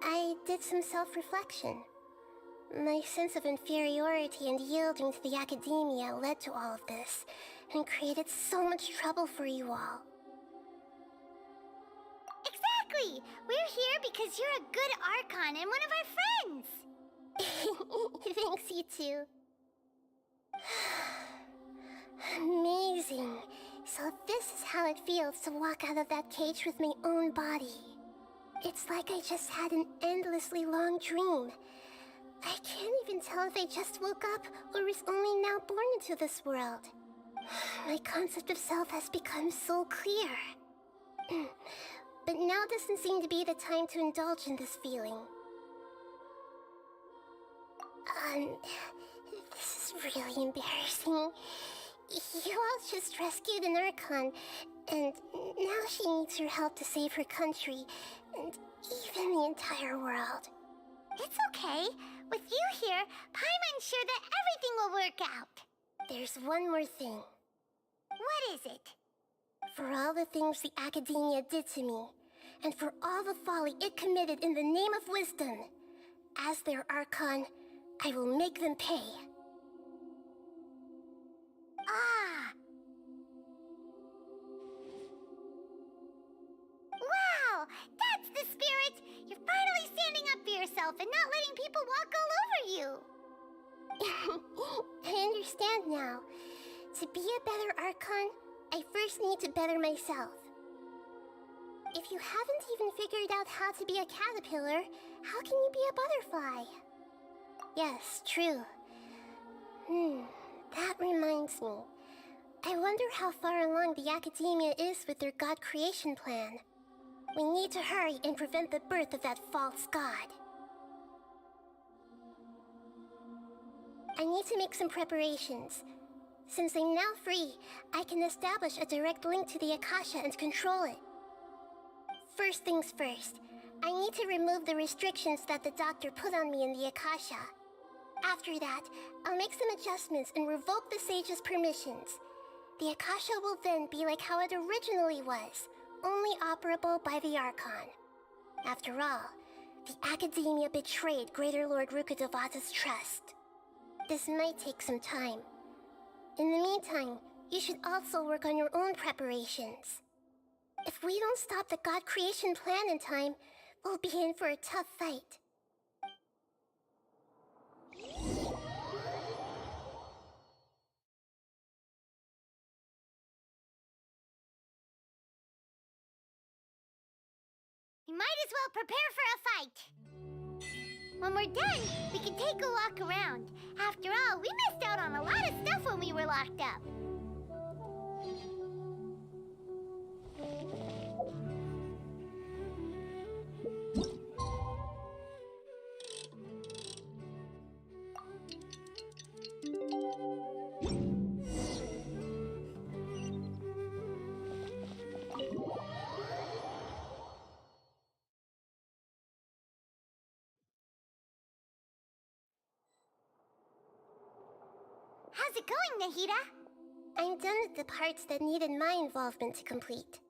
I did some self-reflection. My sense of inferiority and yielding to the academia led to all of this, and created so much trouble for you all. Exactly! We're here because you're a good Archon and one of our friends! Thanks, you two. Amazing. So this is how it feels to walk out of that cage with my own body. It's like I just had an endlessly long dream. I can't even tell if I just woke up or was only now born into this world. My concept of self has become so clear. But now doesn't seem to be the time to indulge in this feeling. This is really embarrassing. You all just rescued an Archon, and now she needs your help to save her country, and even the entire world. It's okay. With you here, Paimon's sure that everything will work out. There's one more thing. What is it? For all the things the Academia did to me, and for all the folly it committed in the name of wisdom, as their Archon, I will make them pay. Ah! Wow! That's the spirit! You're finally standing up for yourself and not understand now. To be a better Archon, I first need to better myself. If you haven't even figured out how to be a caterpillar, how can you be a butterfly? Yes, true. That reminds me. I wonder how far along the Academia is with their god creation plan. We need to hurry and prevent the birth of that false god. I need to make some preparations. Since I'm now free, I can establish a direct link to the Akasha and control it. First things first, I need to remove the restrictions that the doctor put on me in the Akasha. After that, I'll make some adjustments and revoke the sage's permissions. The Akasha will then be like how it originally was, only operable by the Archon. After all, the Academia betrayed Greater Lord Rukkhadevata's trust. This might take some time. In the meantime, you should also work on your own preparations. If we don't stop the god creation plan in time, we'll be in for a tough fight. We might as well prepare for a fight. When we're done, we can take a walk around. After all, we missed out on a lot of stuff when we were locked up. How's it going, Nahida? I'm done with the parts that needed my involvement to complete.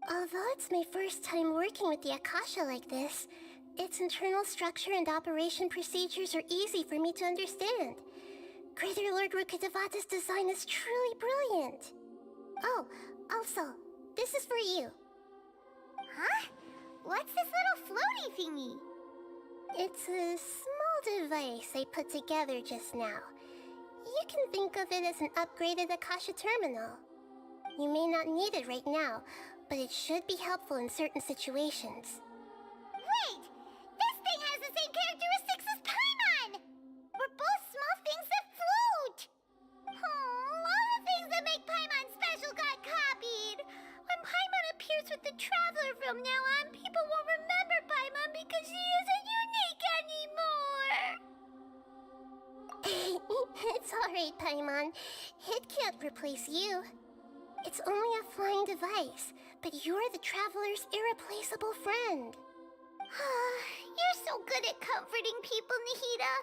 Although it's my first time working with the Akasha like this, its internal structure and operation procedures are easy for me to understand. Greater Lord Rukkhadevata's design is truly brilliant. Oh, also, this is for you. Huh? What's this little floaty thingy? It's a small device I put together just now. You can think of it as an upgraded Akasha terminal. You may not need it right now, but it should be helpful in certain situations. Wait! This thing has the same characteristics as Paimon! We're both small things that float! Oh, all the things that make Paimon special got copied! When Paimon appears with the Traveler from now on, people won't remember Paimon because she isn't unique anymore! It's alright, Paimon. It can't replace you. It's only a flying device, but you're the Traveler's irreplaceable friend. You're so good at comforting people, Nahida.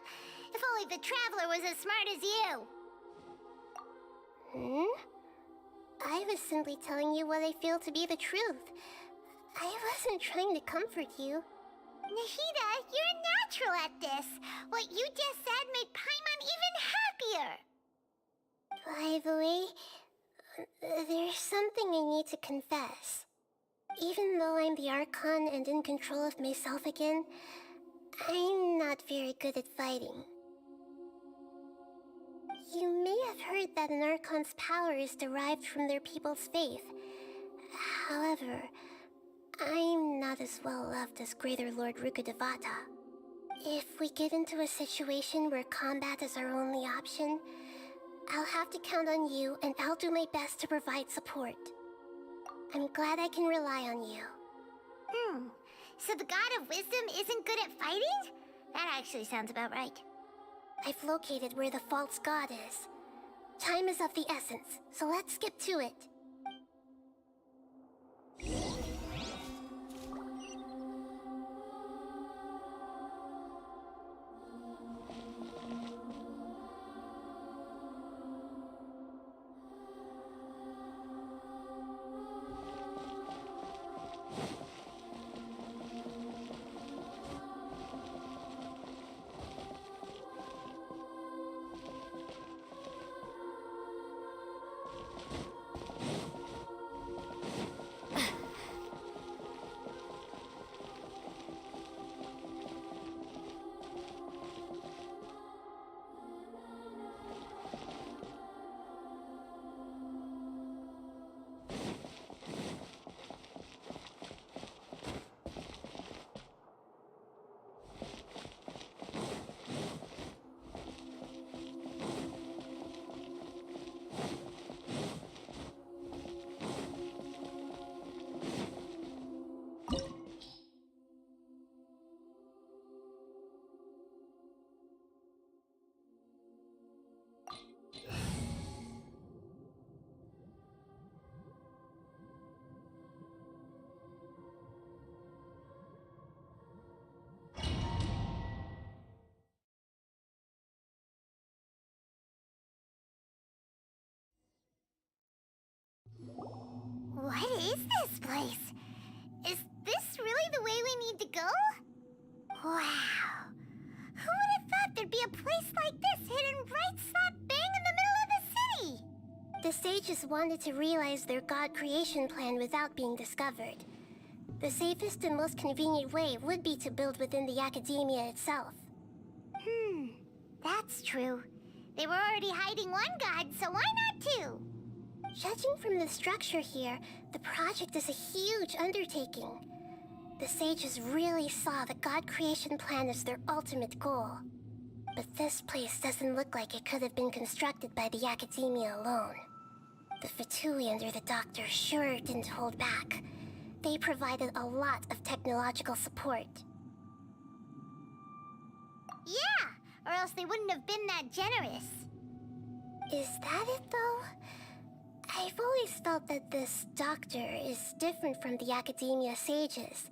If only the Traveler was as smart as you. I was simply telling you what I feel to be the truth. I wasn't trying to comfort you. Nahida, you're natural at this. What you just said made Paimon even happier. By the way, there's something I need to confess. Even though I'm the Archon and in control of myself again, I'm not very good at fighting. You may have heard that an Archon's power is derived from their people's faith. However, I'm not as well loved as Greater Lord Rukkhadevata. If we get into a situation where combat is our only option, I'll have to count on you, and I'll do my best to provide support. I'm glad I can rely on you. So the God of Wisdom isn't good at fighting? That actually sounds about right. I've located where the false god is. Time is of the essence, so let's skip to it. place. Is this really the way we need to go? Wow. Who would have thought there'd be a place like this hidden right slap bang in the middle of the city? The sages wanted to realize their god creation plan without being discovered. The safest and most convenient way would be to build within the academia itself. That's true. They were already hiding one god, so why not two? Judging from the structure here, the project is a huge undertaking. The sages really saw the god creation plan as their ultimate goal. But this place doesn't look like it could have been constructed by the academia alone. The Fatui under the doctor sure didn't hold back. They provided a lot of technological support. Yeah, or else they wouldn't have been that generous. Is that it, though? I've always felt that this doctor is different from the academia sages.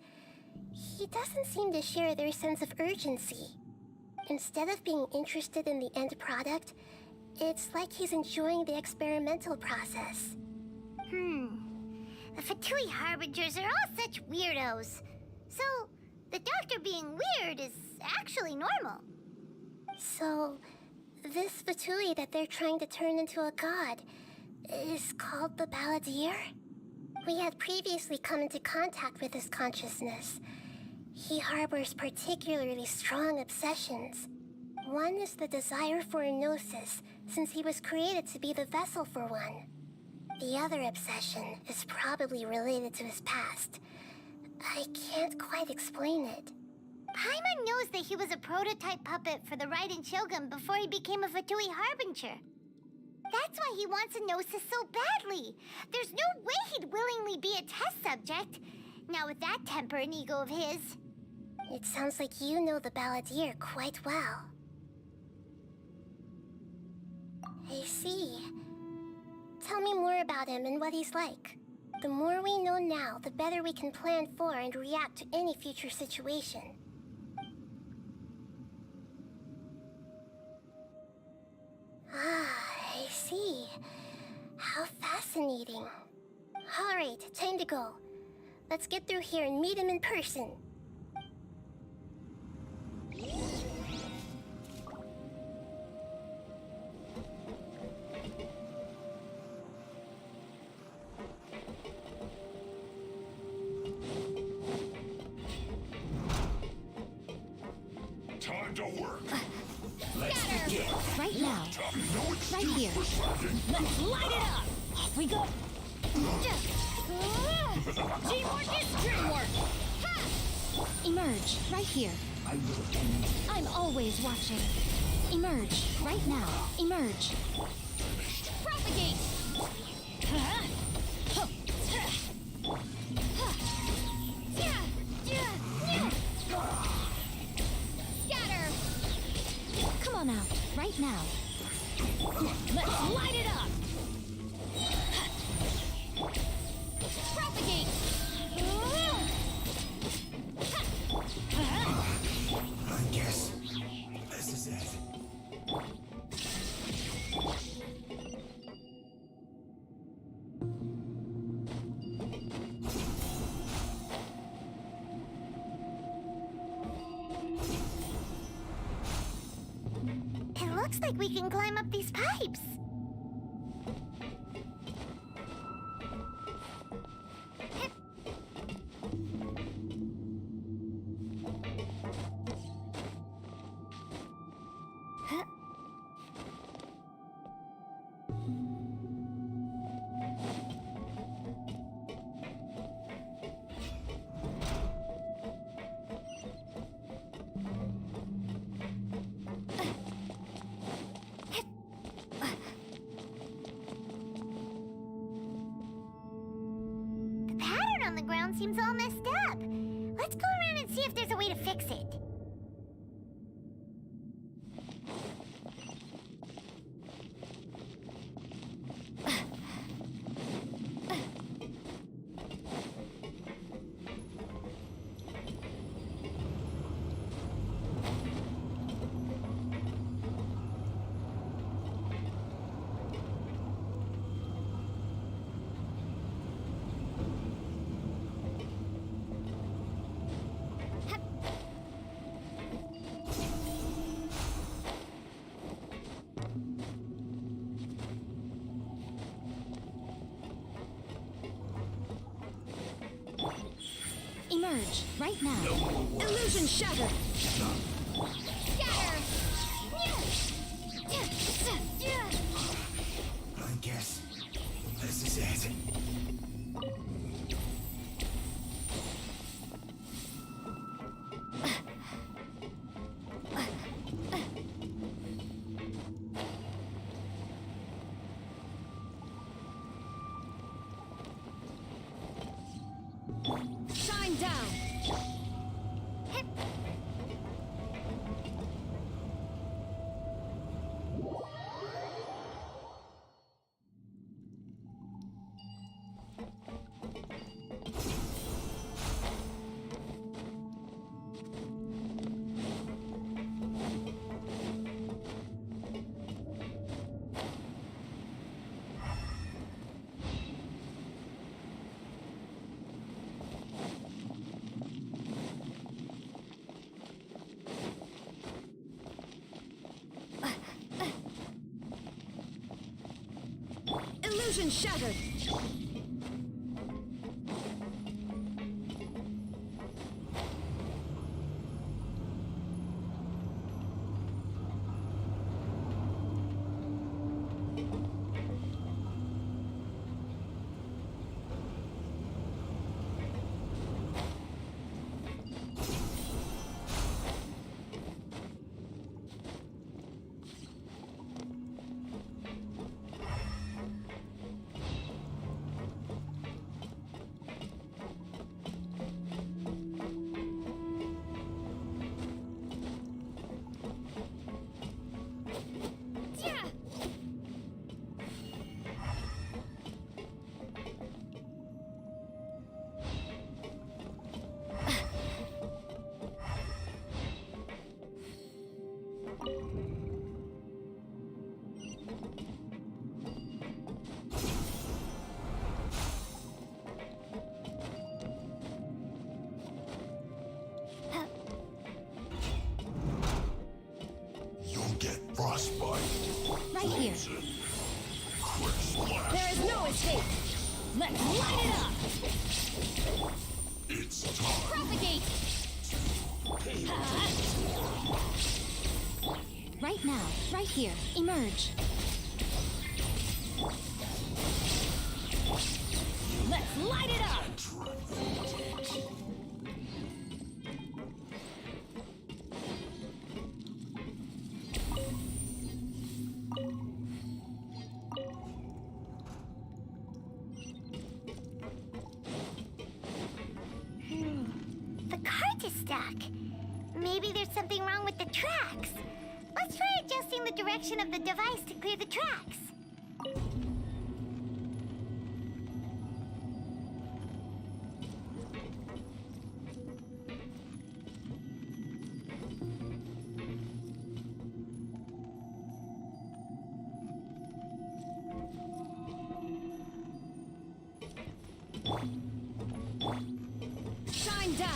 He doesn't seem to share their sense of urgency. Instead of being interested in the end product, it's like he's enjoying the experimental process. The Fatui Harbingers are all such weirdos. So, the doctor being weird is actually normal. So, this Fatui that they're trying to turn into a god is called the Balladeer? We had previously come into contact with his consciousness. He harbors particularly strong obsessions. One is the desire for a gnosis, since he was created to be the vessel for one. The other obsession is probably related to his past. I can't quite explain it. Paimon knows that he was a prototype puppet for the Raiden Shogun before he became a Fatui Harbinger. That's why he wants a gnosis so badly. There's no way he'd willingly be a test subject. Now with that temper and ego of his. It sounds like you know the Balladeer quite well. I see. Tell me more about him and what he's like. The more we know now, the better we can plan for and react to any future situation. I see. How fascinating. All right, time to go. Let's get through here and meet him in person. Time to work. Let's begin. Right now. Right here. Let's light it up. Off we go. Teamwork is dreamwork. Emerge. Right here. I will end. I'm always watching. Emerge. Right now. Emerge. Propagate. Scatter. Come on out. Right now. Let's light it up. Propagate. I guess this is it. It looks like we can climb up these pipes. On the ground seems all messed up. Let's go around and see if there's a way to fix it. Emerge right now. Illusion shattered. Scatter! I guess this is it. Shine down. Illusion shattered. Frostbite. Right here. There is no escape. Let's light it up. It's time. Propagate. Right now. Right here. Emerge. Let's light it up. The cart is stuck. Maybe there's something wrong with the tracks. Let's try adjusting the direction of the device to clear the tracks. Shine down.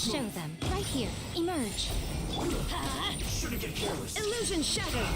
Show them. Right here. Emerge. Shouldn't get careless. Illusion shattered.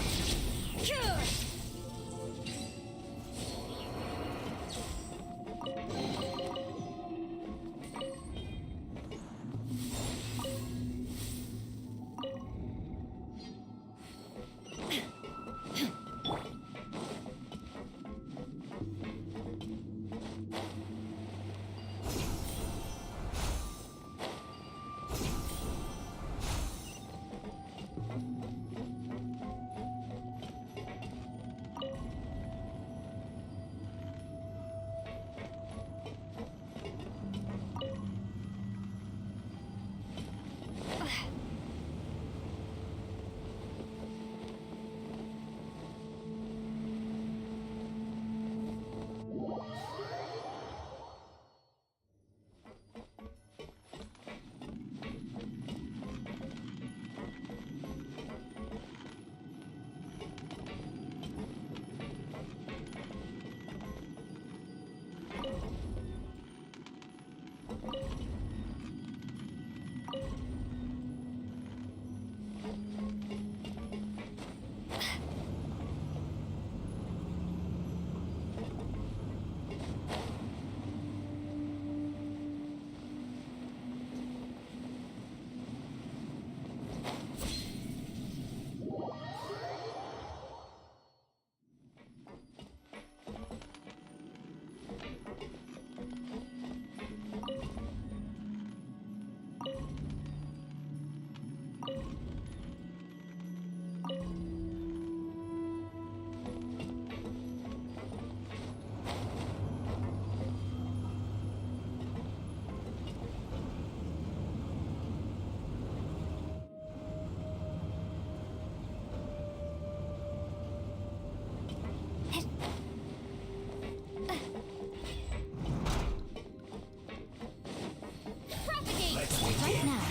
Right now.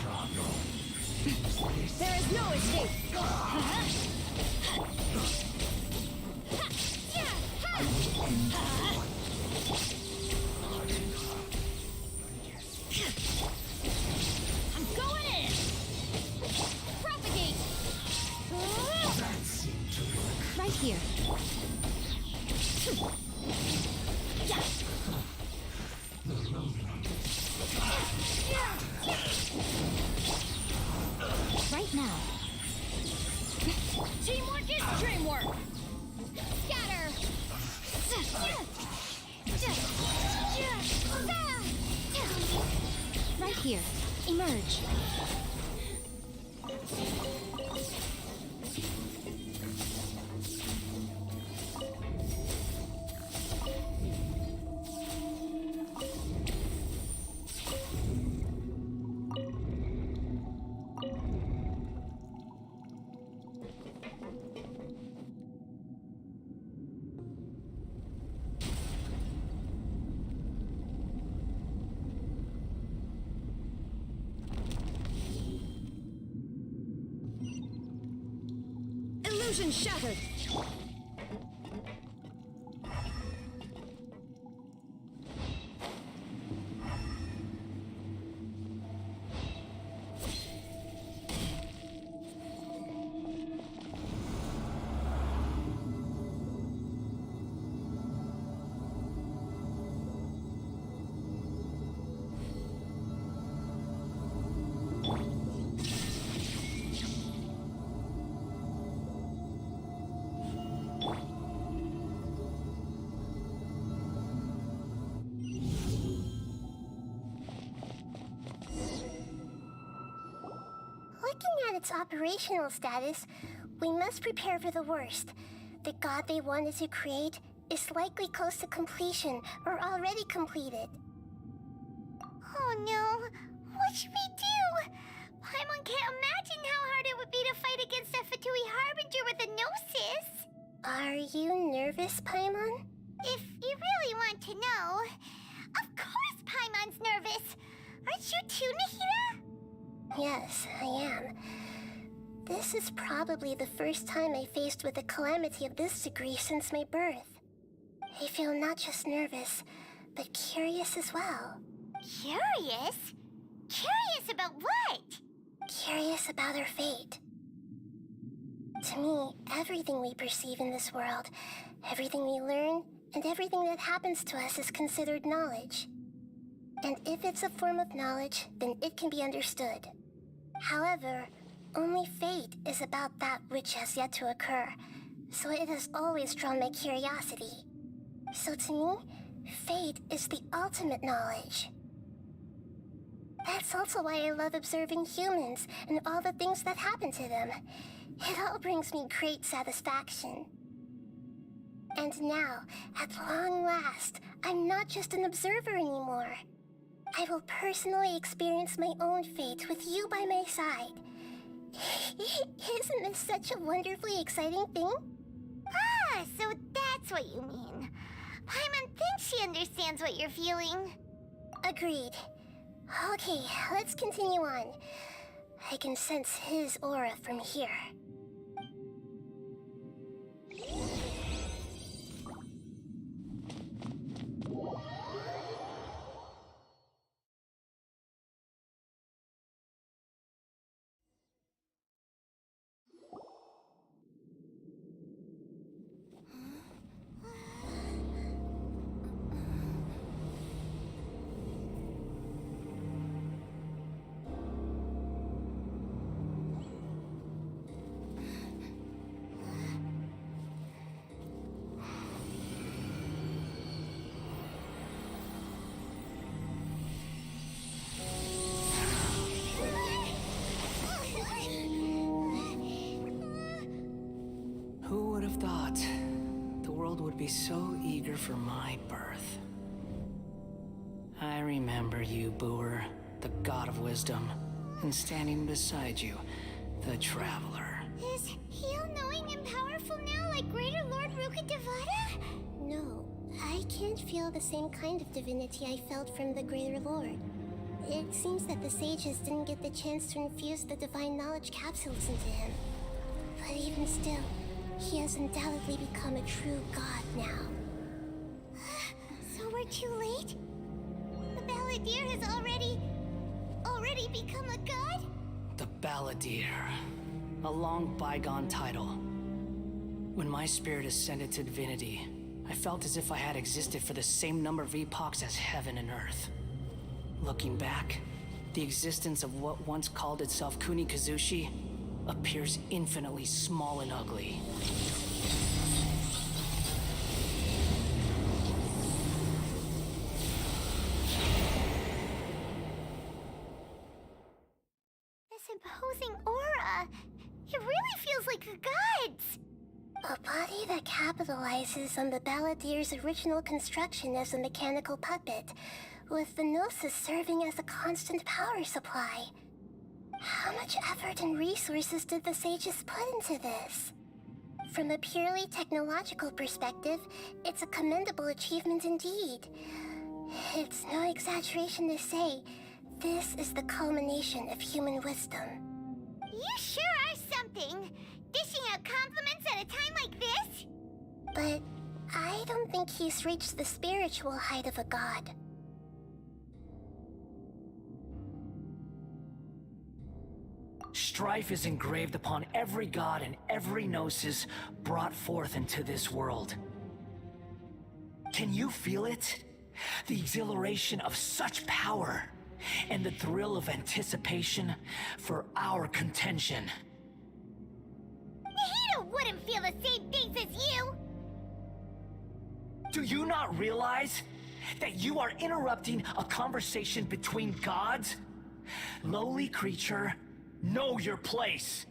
There is no escape. I'm going in. Propagate. Right here. Right now. Teamwork is dreamwork. Scatter. Right here. Emerge. Illusion shattered. Looking at its operational status, we must prepare for the worst. The god they wanted to create is likely close to completion or already completed. Oh no! What should we do? Paimon can't imagine how hard it would be to fight against a Fatui Harbinger with a Gnosis! Are you nervous, Paimon? If you really want to know, of course Paimon's nervous! Aren't you too, Nahida? Yes, I am. This is probably the first time I faced with a calamity of this degree since my birth. I feel not just nervous, but curious as well. Curious? Curious about what? Curious about her fate. To me, everything we perceive in this world, everything we learn, and everything that happens to us is considered knowledge. And if it's a form of knowledge, then it can be understood. However, only fate is about that which has yet to occur, so it has always drawn my curiosity. So to me, fate is the ultimate knowledge. That's also why I love observing humans and all the things that happen to them. It all brings me great satisfaction. And now, at long last, I'm not just an observer anymore. I will personally experience my own fate with you by my side. Isn't this such a wonderfully exciting thing? Ah, so that's what you mean. Paimon thinks she understands what you're feeling. Agreed. Okay, let's continue on. I can sense his aura from here. Who would have thought the world would be so eager for my birth? I remember you, Booer, the god of wisdom, and standing beside you, the traveler. Is he all-knowing and powerful now like Greater Lord Rukkhadevata? No, I can't feel the same kind of divinity I felt from the Greater Lord. It seems that the sages didn't get the chance to infuse the divine knowledge capsules into him. But even still, he has undoubtedly become a true god now. So we're too late? The Balladeer has already become a god? The Balladeer. A long bygone title. When my spirit ascended to divinity, I felt as if I had existed for the same number of epochs as heaven and earth. Looking back, the existence of what once called itself Kunikazushi appears infinitely small and ugly. This imposing aura, it really feels like the gods! A body that capitalizes on the Balladeer's original construction as a mechanical puppet, with the Gnosis serving as a constant power supply. How much effort and resources did the sages put into this? From a purely technological perspective, it's a commendable achievement indeed. It's no exaggeration to say, this is the culmination of human wisdom. You sure are something! Dishing out compliments at a time like this? But I don't think he's reached the spiritual height of a god. Strife is engraved upon every god and every gnosis brought forth into this world. Can you feel it? The exhilaration of such power, and the thrill of anticipation for our contention. Nahida wouldn't feel the same things as you! Do you not realize that you are interrupting a conversation between gods? Lowly creature, know your place.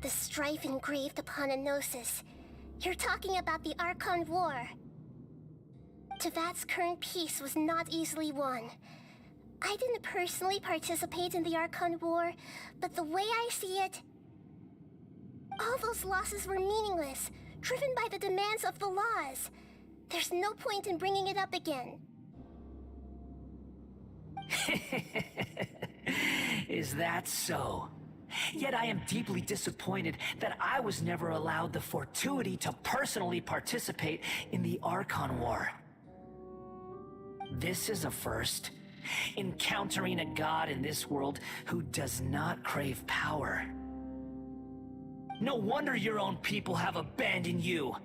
The strife engraved upon a gnosis. You're talking about the Archon War. Tevat's current peace was not easily won. I didn't personally participate in the Archon War, but the way I see it, all those losses were meaningless, driven by the demands of the laws. There's no point in bringing it up again. Is that so? Yet I am deeply disappointed that I was never allowed the fortuity to personally participate in the Archon War. This is a first. Encountering a god in this world who does not crave power. No wonder your own people have abandoned you,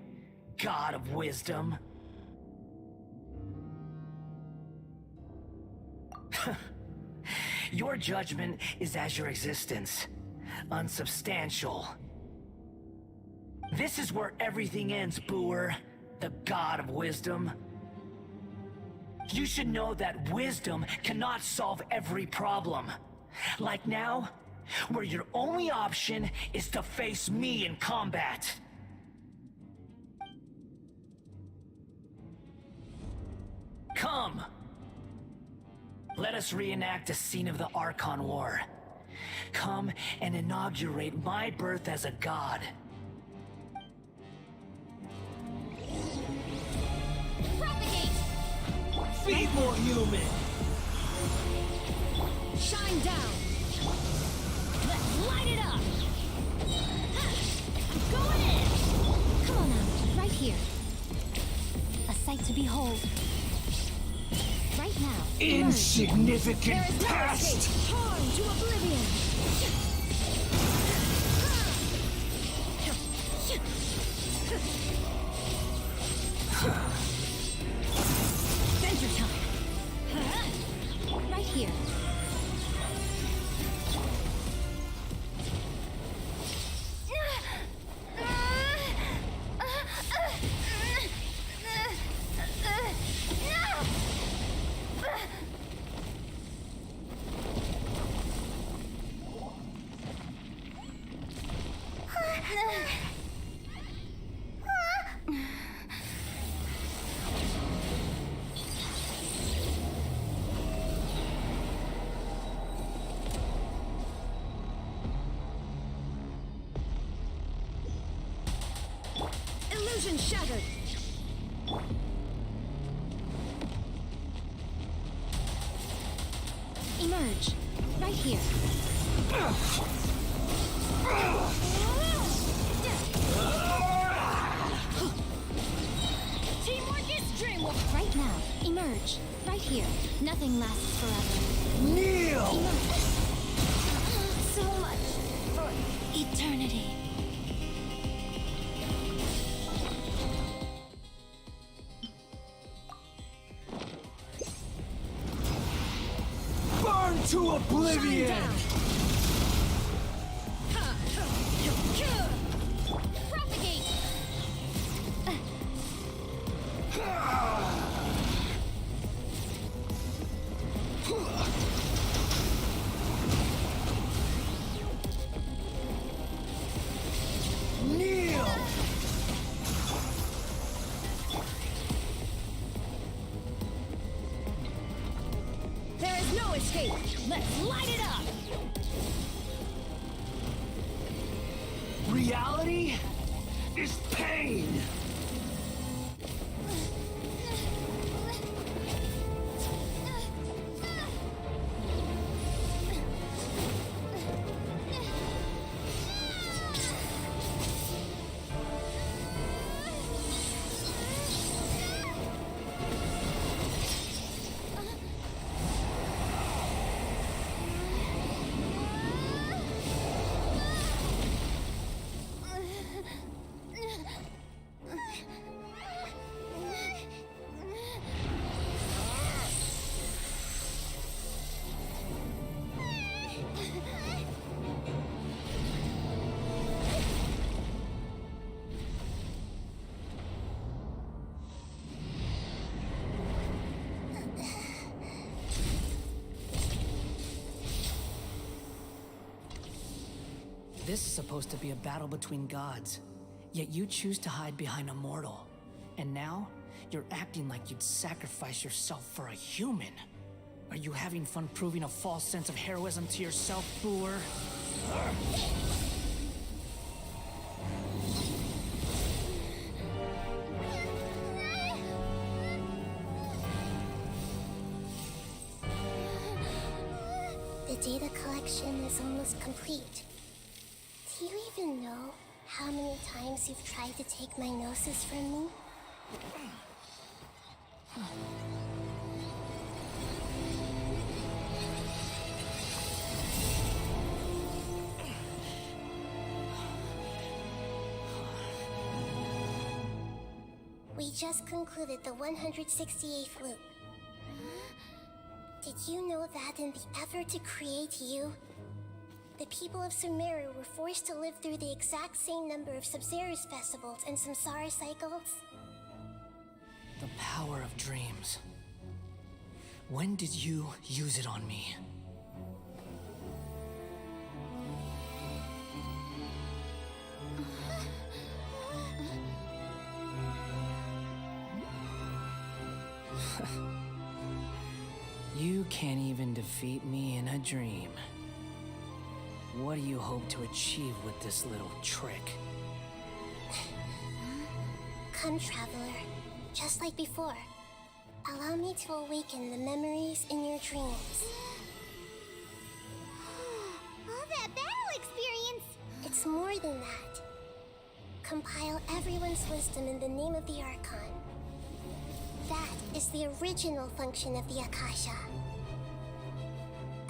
God of Wisdom. Your judgment is as your existence, unsubstantial. This is where everything ends, Booer, the God of Wisdom. You should know that wisdom cannot solve every problem. Like now, where your only option is to face me in combat. Come! Let us reenact a scene of the Archon War. Come and inaugurate my birth as a god. Propagate! Be more human! Shine down! Let's light it up! I'm going in! Come on out, right here. A sight to behold. Right now. Insignificant There is no past! escape. Torn to oblivion! Center time! Right here. Illusion shattered! Emerge. Right here. Teamwork is dreamwork! Right now. Emerge. Right here. Nothing lasts forever. Kneel! Emerge. So much for eternity. Burn to oblivion! Propagate! Kneel! There is no escape! Let's light it up! Reality is pain! This is supposed to be a battle between gods, yet you choose to hide behind a mortal. And now, you're acting like you'd sacrifice yourself for a human. Are you having fun proving a false sense of heroism to yourself, Booer? The data collection is almost complete. Do you even know how many times you've tried to take my gnosis from me? We just concluded the 168th loop. Did you know that in the effort to create you, the people of Sumeru were forced to live through the exact same number of Sub-Zerus festivals and Samsara cycles? The power of dreams. When did you use it on me? You can't even defeat me in a dream. What do you hope to achieve with this little trick? Come, Traveler. Just like before. Allow me to awaken the memories in your dreams. All that battle experience! It's more than that. Compile everyone's wisdom in the name of the Archon. That is the original function of the Akasha.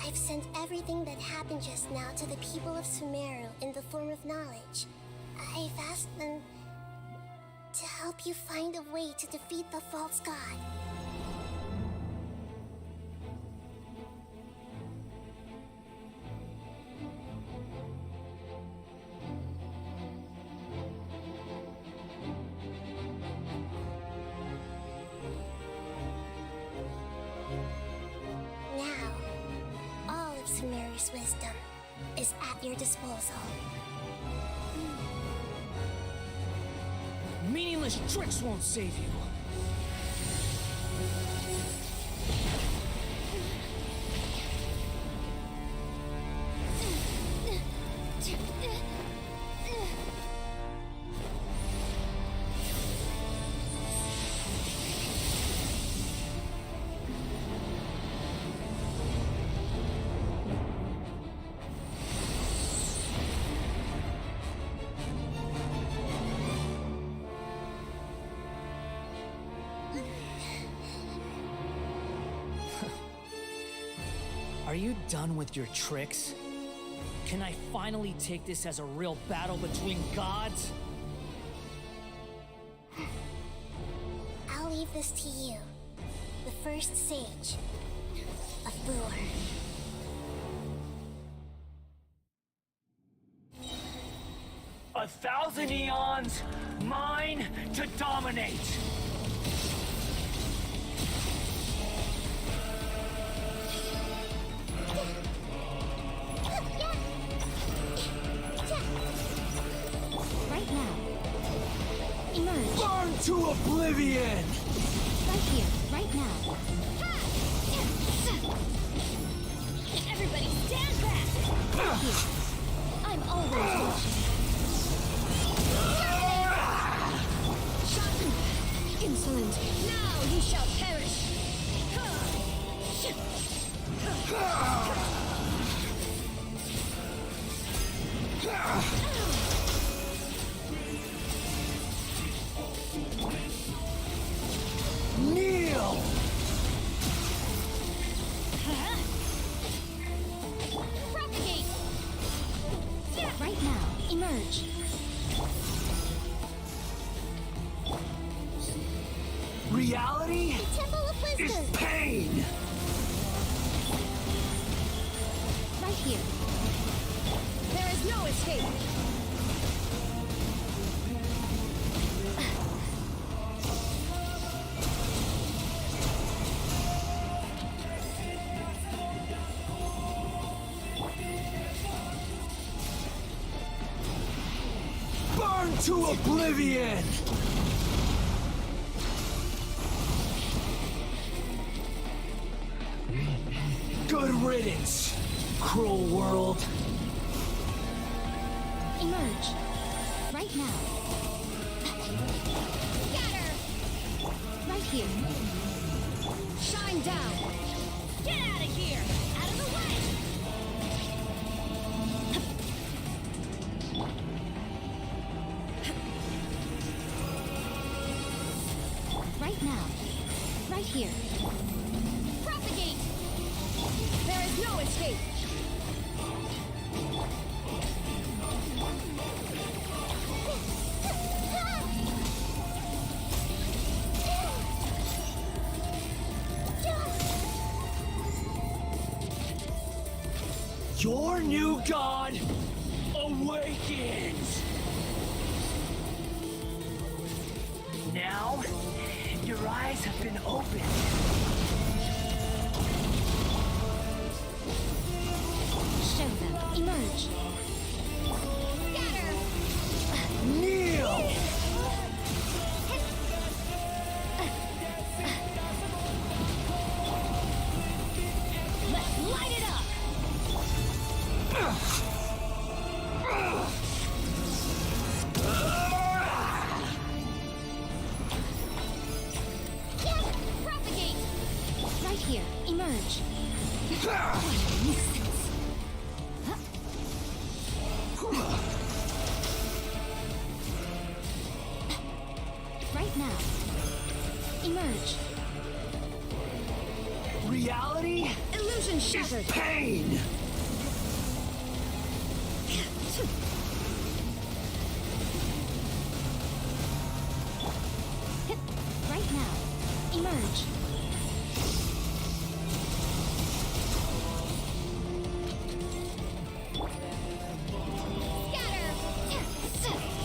I've sent everything that happened just now to the people of Sumeru in the form of knowledge. I've asked them to help you find a way to defeat the false god. Now, all of Sumeru's wisdom is at your disposal. Meaningless tricks won't save you. Are you done with your tricks? Can I finally take this as a real battle between gods? I'll leave this to you, the first sage of Boor. 1,000 eons, mine to dominate! Right now. Emerge. Burn to oblivion! Right here, right now. Everybody stand back! Right here. I'm always watching. Insolent. Now you shall perish. Kneel! Propagate! Right now, emerge. Reality The Temple of is Wisdom! pain! Right here. There is no escape. Burn to oblivion! Good riddance, cruel world. Emerge. Right now. Scatter! Right here. Shine down. Get out of here! Out of the way! Right now. Right here. Propagate! There is no escape! Your new god awakens! Now, your eyes have been opened. Show them. Emerge. Kneel! Let's light it up! Yes! Propagate! Right here. Emerge. Right now. Emerge. Reality Illusion shattered. is pain! Right now. Emerge. Scatter!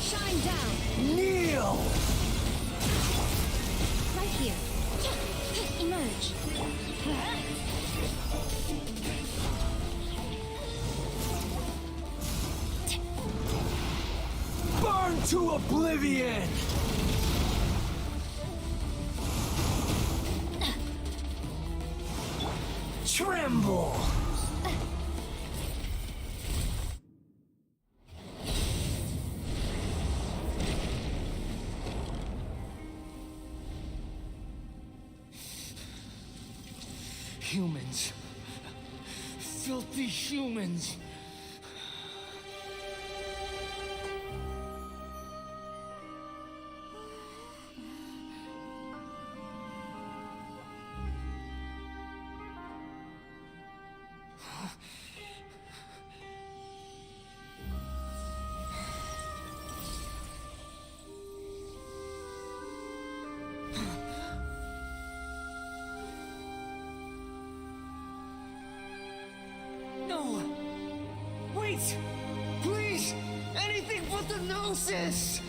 Shine down. Kneel! Right here. Emerge. Burn to oblivion! Tremble! Humans. Filthy humans. No! Wait! Please! Anything but the gnosis!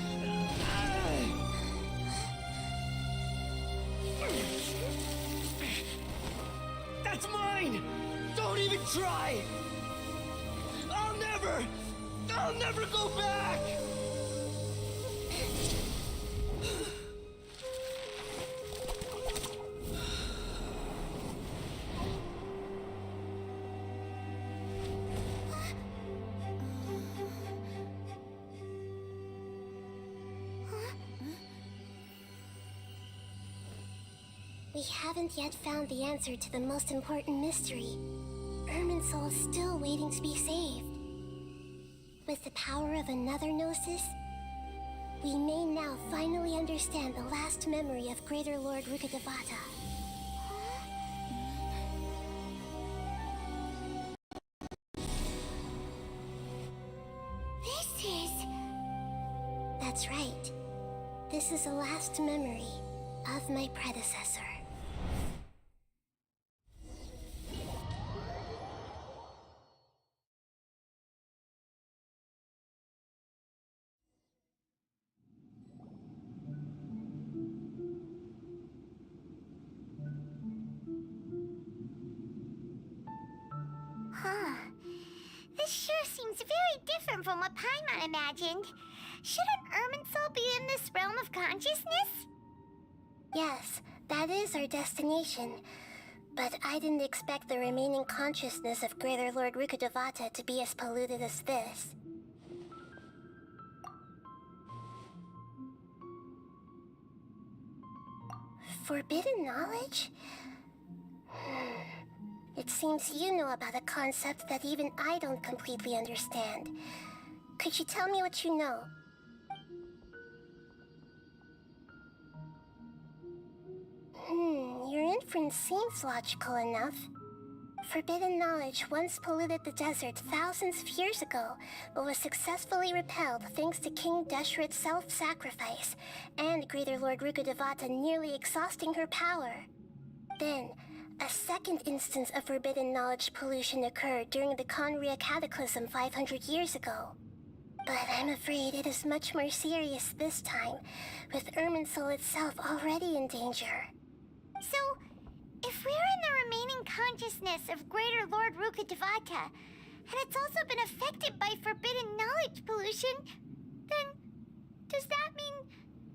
That's mine! Don't even try! I'll never go back! We haven't yet found the answer to the most important mystery. Irminsul is still waiting to be saved. With the power of another Gnosis, we may now finally understand the last memory of Greater Lord Rukkhadevata. This is... That's right. This is the last memory of my predecessor. Huh. This sure seems very different from what Paimon imagined. Shouldn't Irminsul be in this realm of consciousness? Yes, that is our destination. But I didn't expect the remaining consciousness of Greater Lord Rukkhadevata to be as polluted as this. Forbidden knowledge? It seems you know about a concept that even I don't completely understand. Could you tell me what you know? Your inference seems logical enough. Forbidden knowledge once polluted the desert thousands of years ago, but was successfully repelled thanks to King Deshret's self-sacrifice, and Greater Lord Rukkhadevata nearly exhausting her power. Then, A second instance of forbidden knowledge pollution occurred during the Conria Cataclysm 500 years ago. But I'm afraid it is much more serious this time, with Irminsul itself already in danger. So, if we're in the remaining consciousness of Greater Lord Rukkhadevata, and it's also been affected by forbidden knowledge pollution, then does that mean,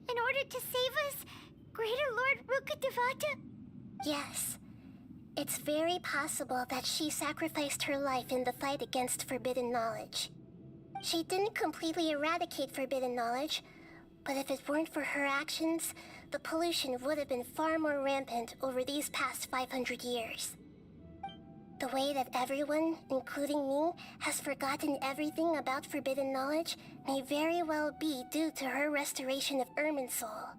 in order to save us, Greater Lord Rukkhadevata? Yes. It's very possible that she sacrificed her life in the fight against forbidden knowledge. She didn't completely eradicate forbidden knowledge, but if it weren't for her actions, the pollution would have been far more rampant over these past 500 years. The way that everyone, including me, has forgotten everything about forbidden knowledge may very well be due to her restoration of Irminsul.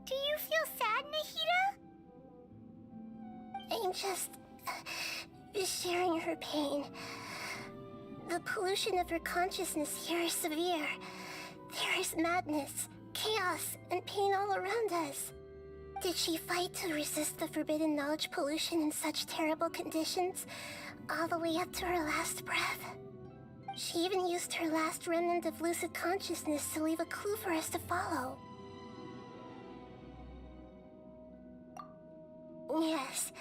Do you feel sad, Nahida? I'm just sharing her pain. The pollution of her consciousness here is severe. There is madness, chaos, and pain all around us. Did she fight to resist the forbidden knowledge pollution in such terrible conditions, all the way up to her last breath? She even used her last remnant of lucid consciousness to leave a clue for us to follow. Yes,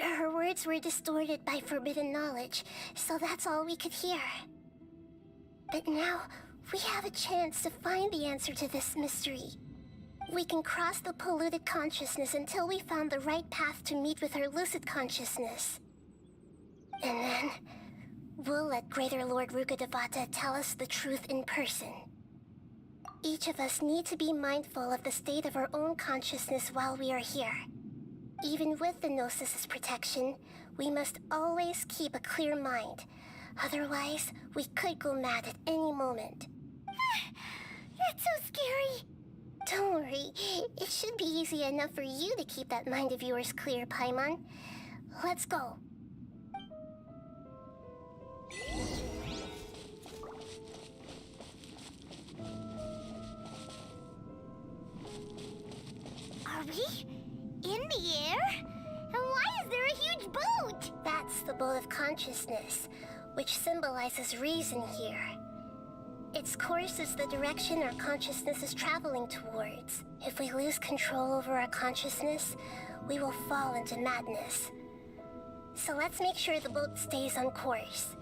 her words were distorted by forbidden knowledge, so that's all we could hear. But now, we have a chance to find the answer to this mystery. We can cross the polluted consciousness until we found the right path to meet with her lucid consciousness. And then, we'll let Greater Lord Rukkhadevata tell us the truth in person. Each of us need to be mindful of the state of our own consciousness while we are here. Even with the Gnosis' protection, we must always keep a clear mind. Otherwise, we could go mad at any moment. That's so scary. Don't worry. It should be easy enough for you to keep that mind of yours clear, Paimon. Let's go. Are we in the air? And why is there a huge boat? That's the boat of consciousness, which symbolizes reason here. Its course is the direction our consciousness is traveling towards. If we lose control over our consciousness, we will fall into madness. So let's make sure the boat stays on course.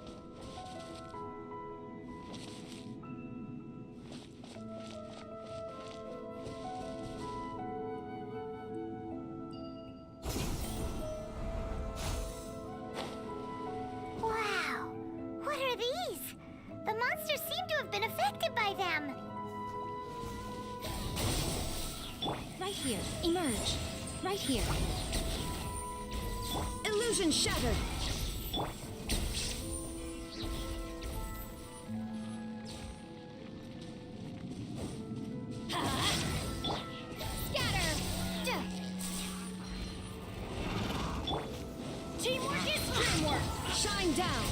Wow! What are these? The monsters seem to have been affected by them. Right here. Emerge. Right here. Illusion shattered. Scatter! Teamwork is dreamwork. Shine down.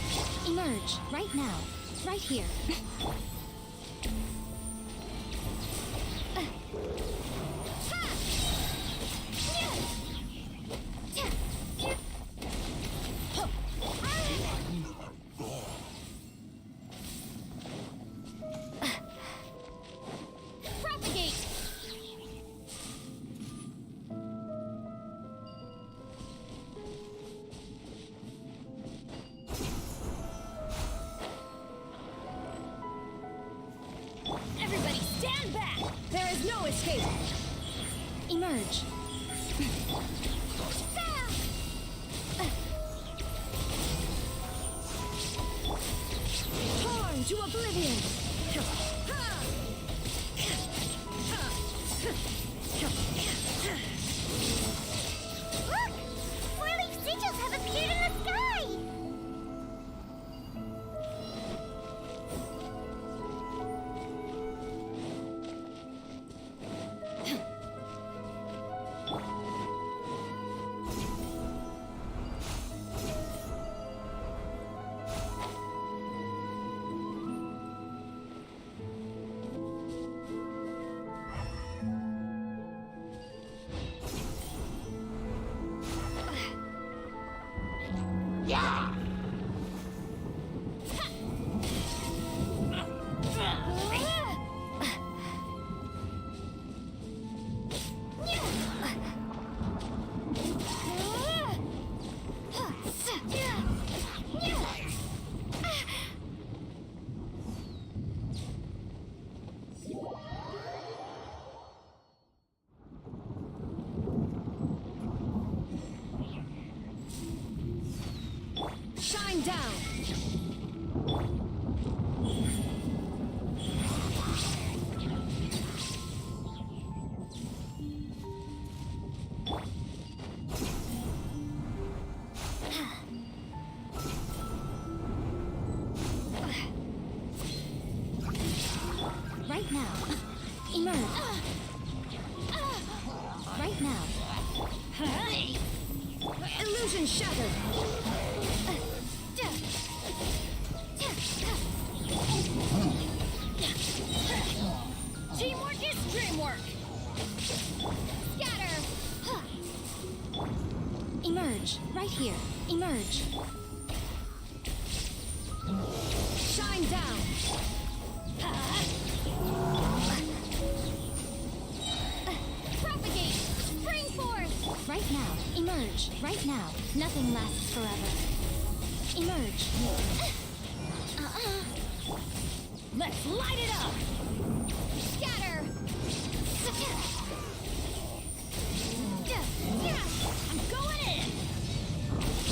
Emerge. Right now. Right here. Propagate! Everybody stand back! There is no escape! Emerge. Torn to oblivion! Look! Four-leaf sigils have appeared in the sky! Right now. Emerge. Right now. Illusion shattered. Teamwork is dreamwork! Scatter. Emerge. Right here. Emerge. Shine down. Propagate. Spring forth. Right now. Emerge. Right now. Nothing lasts forever. Emerge. Let's light it up! Scatter. I'm going in!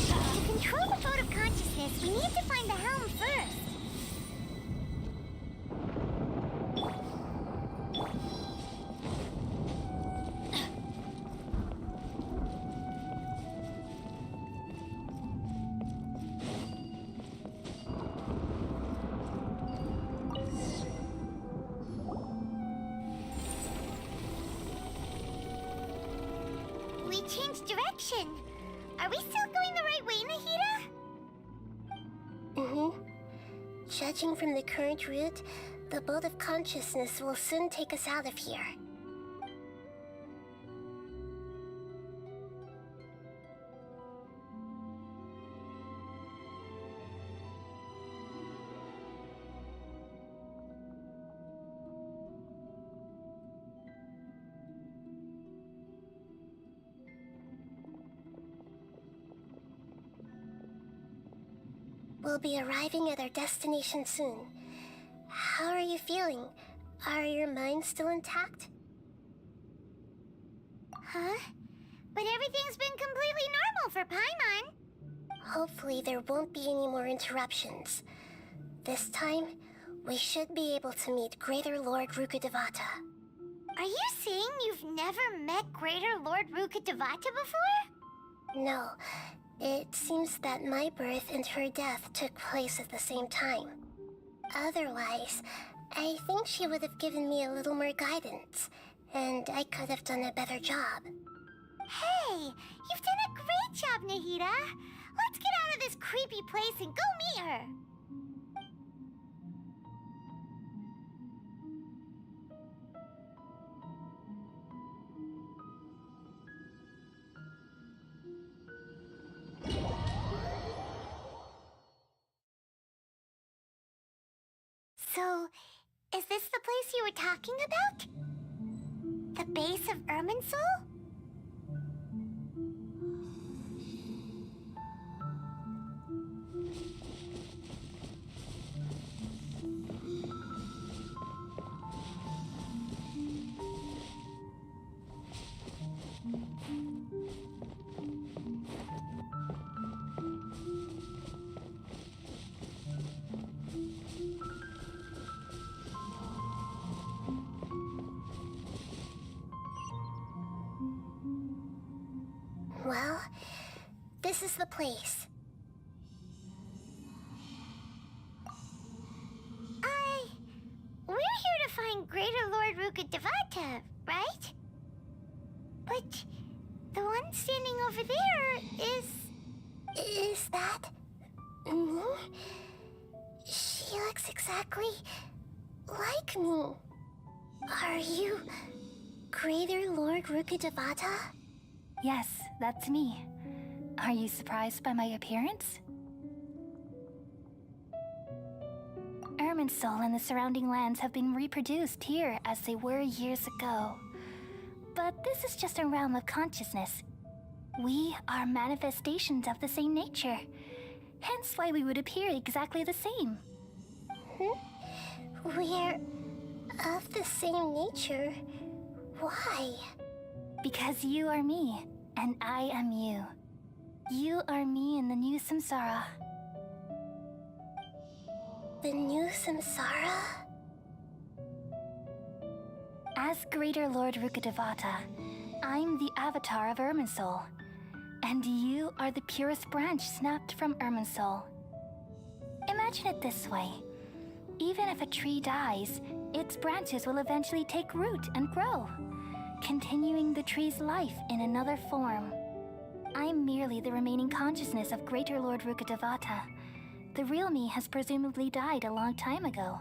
To control the boat of consciousness, we need to find the helm first. We changed direction. Are we still going the right way, Nahida? Mm-hmm. Judging from the current route, the boat of consciousness will soon take us out of here. We'll be arriving at our destination soon. How are you feeling? Are your minds still intact? Huh? But everything's been completely normal for Paimon. Hopefully there won't be any more interruptions. This time, we should be able to meet Greater Lord Rukkhadevata. Are you saying you've never met Greater Lord Rukkhadevata before? No. It seems that my birth and her death took place at the same time. Otherwise, I think she would have given me a little more guidance, and I could have done a better job. Hey, you've done a great job, Nahida. Let's get out of this creepy place and go meet her. So, is this the place you were talking about? The base of Irminsul? Well, this is the place. We're here to find Greater Lord Rukkhadevata, right? But the one standing over there is... Is that... me? She looks exactly like me. Are you Greater Lord Rukkhadevata? Yes, that's me. Are you surprised by my appearance? Irminsul and the surrounding lands have been reproduced here as they were years ago. But this is just a realm of consciousness. We are manifestations of the same nature. Hence why we would appear exactly the same. We're of the same nature? Why? Because you are me, and I am you. You are me in the new samsara. The new samsara? As Greater Lord Rukkhadevata, I'm the avatar of Irminsul, and you are the purest branch snapped from Irminsul. Imagine it this way. Even if a tree dies, its branches will eventually take root and grow, continuing the tree's life in another form. I'm merely the remaining consciousness of Greater Lord Rukkhadevata. The real me has presumably died a long time ago.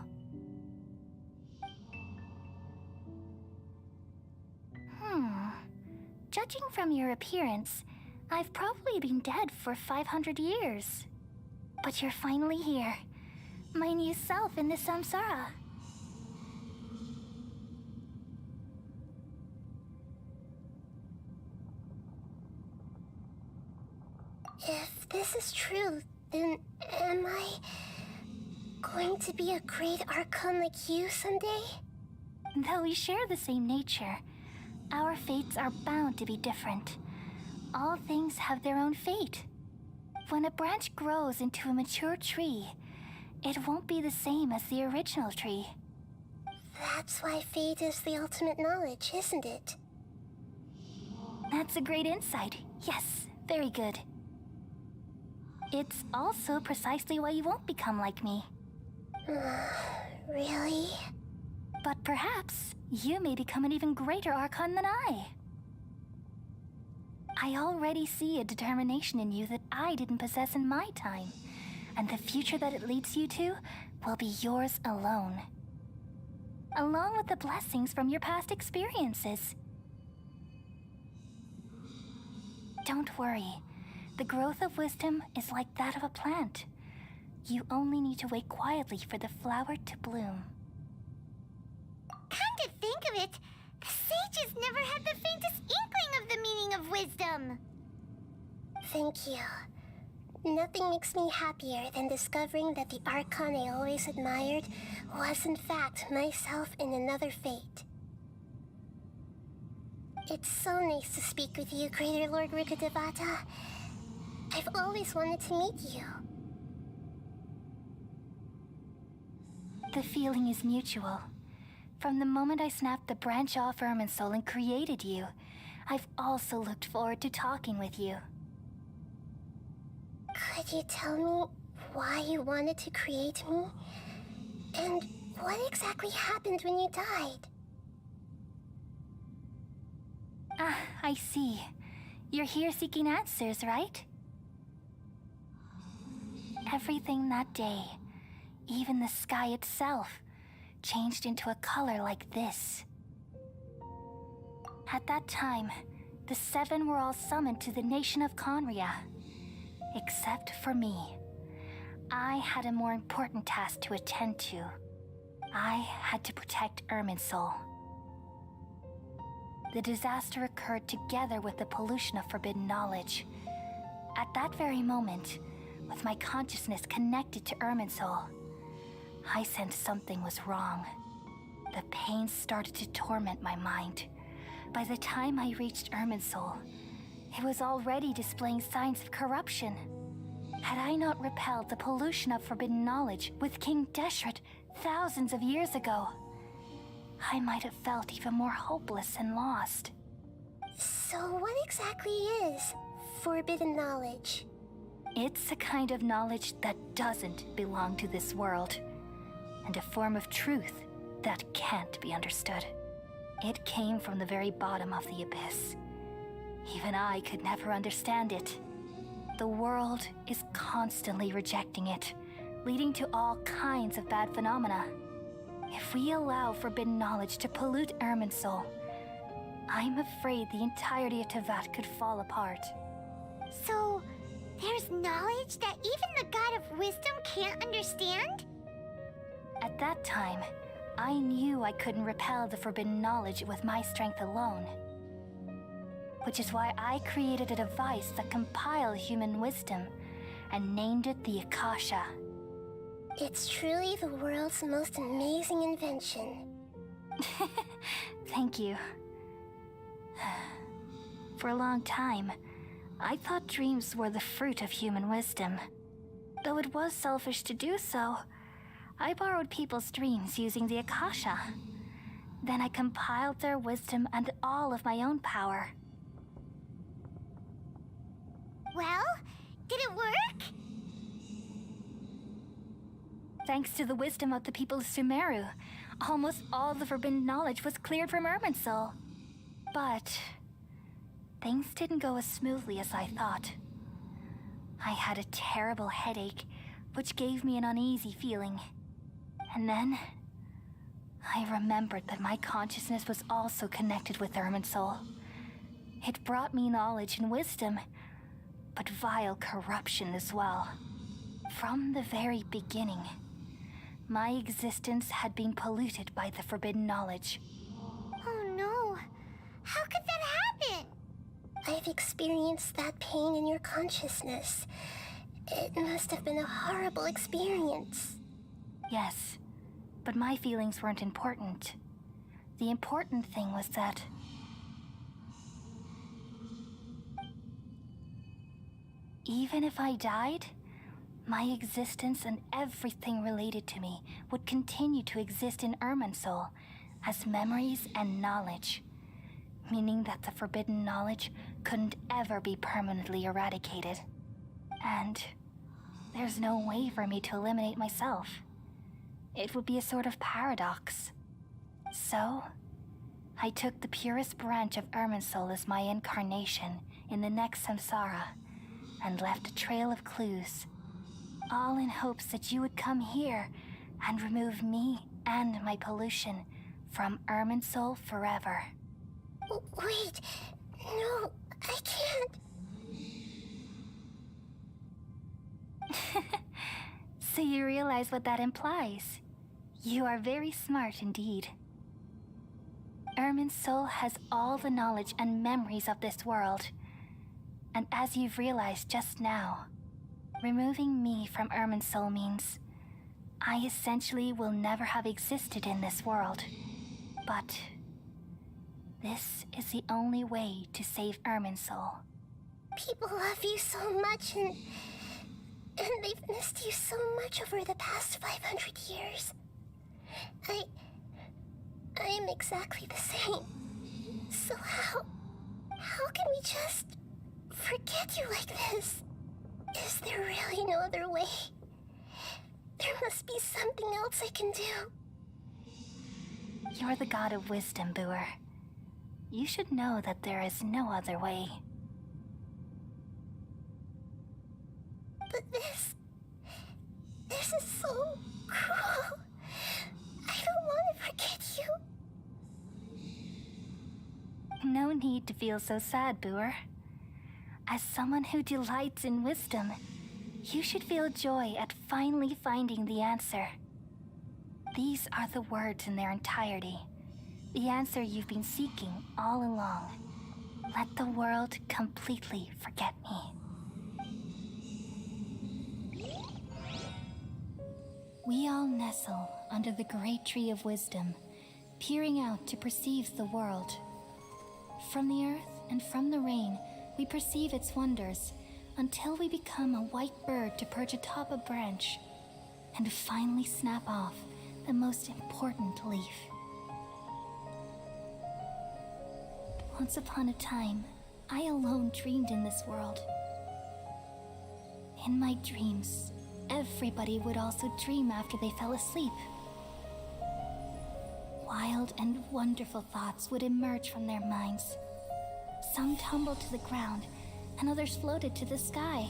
Judging from your appearance, I've probably been dead for 500 years. But you're finally here. My new self in the samsara. If this is true, then am I going to be a great Archon like you someday? Though we share the same nature, our fates are bound to be different. All things have their own fate. When a branch grows into a mature tree, it won't be the same as the original tree. That's why fate is the ultimate knowledge, isn't it? That's a great insight. Yes, very good. It's also precisely why you won't become like me. Really? But perhaps you may become an even greater Archon than I. I already see a determination in you that I didn't possess in my time, and the future that it leads you to will be yours alone. Along with the blessings from your past experiences. Don't worry. The growth of wisdom is like that of a plant. You only need to wait quietly for the flower to bloom. Come to think of it, the sages never had the faintest inkling of the meaning of wisdom. Thank you. Nothing makes me happier than discovering that the Archon I always admired was in fact myself in another fate. It's so nice to speak with you, Greater Lord Rukkhadevata. I've always wanted to meet you. The feeling is mutual. From the moment I snapped the branch off Irminsul and created you, I've also looked forward to talking with you. Could you tell me why you wanted to create me? And what exactly happened when you died? Ah, I see. You're here seeking answers, right? Everything that day, even the sky itself, changed into a color like this. At that time, the seven were all summoned to the nation of Conria. Except for me. I had a more important task to attend to. I had to protect Irminsul. The disaster occurred together with the pollution of forbidden knowledge. At that very moment, with my consciousness connected to Irminsul, I sensed something was wrong. The pain started to torment my mind. By the time I reached Irminsul, it was already displaying signs of corruption. Had I not repelled the pollution of forbidden knowledge with King Deshret thousands of years ago, I might have felt even more hopeless and lost. So what exactly is forbidden knowledge? It's a kind of knowledge that doesn't belong to this world, and a form of truth that can't be understood. It came from the very bottom of the abyss. Even I could never understand it. The world is constantly rejecting it, leading to all kinds of bad phenomena. If we allow forbidden knowledge to pollute Irminsul, I'm afraid the entirety of Tevat could fall apart. So, there's knowledge that even the God of Wisdom can't understand? At that time, I knew I couldn't repel the forbidden knowledge with my strength alone. Which is why I created a device that compiled human wisdom and named it the Akasha. It's truly the world's most amazing invention. Thank you. For a long time, I thought dreams were the fruit of human wisdom. Though it was selfish to do so, I borrowed people's dreams using the Akasha. Then I compiled their wisdom and all of my own power. Well, did it work? Thanks to the wisdom of the people of Sumeru, almost all the forbidden knowledge was cleared from Irminsul. But things didn't go as smoothly as I thought. I had a terrible headache, which gave me an uneasy feeling. And then I remembered that my consciousness was also connected with Irminsul. It brought me knowledge and wisdom, but vile corruption as well. From the very beginning, my existence had been polluted by the forbidden knowledge. Oh no! How could that happen? I've experienced that pain in your consciousness. It must have been a horrible experience. Yes, but my feelings weren't important. The important thing was that even if I died, my existence and everything related to me would continue to exist in Irminsul as memories and knowledge, meaning that the forbidden knowledge couldn't ever be permanently eradicated. And there's no way for me to eliminate myself. It would be a sort of paradox. So, I took the purest branch of Irminsul as my incarnation in the next samsara and left a trail of clues, all in hopes that you would come here and remove me and my pollution from Irminsul forever. Wait, no, I can't. So you realize what that implies. You are very smart indeed. Irminsul has all the knowledge and memories of this world. And as you've realized just now, removing me from Irminsul means I essentially will never have existed in this world. But this is the only way to save Irminsul. People love you so much, and they've missed you so much over the past 500 years. I am exactly the same. So how can we just forget you like this? Is there really no other way? There must be something else I can do. You're the god of wisdom, Booer. You should know that there is no other way. But this is so cruel. I don't want to forget you. No need to feel so sad, Booer. As someone who delights in wisdom, you should feel joy at finally finding the answer. These are the words in their entirety. The answer you've been seeking all along. Let the world completely forget me. We all nestle under the great tree of wisdom, peering out to perceive the world. From the earth and from the rain, we perceive its wonders until we become a white bird to perch atop a branch and finally snap off the most important leaf. Once upon a time, I alone dreamed in this world. In my dreams, everybody would also dream after they fell asleep. Wild and wonderful thoughts would emerge from their minds. Some tumbled to the ground, and others floated to the sky,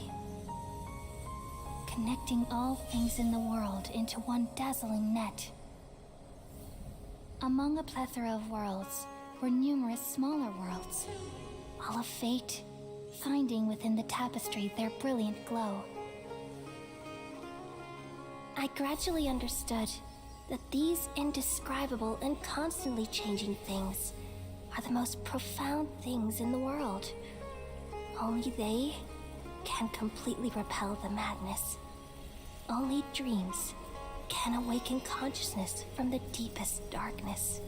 connecting all things in the world into one dazzling net. Among a plethora of worlds were numerous smaller worlds, all of fate, finding within the tapestry their brilliant glow. I gradually understood that these indescribable and constantly changing things are the most profound things in the world. Only they can completely repel the madness. Only dreams can awaken consciousness from the deepest darkness.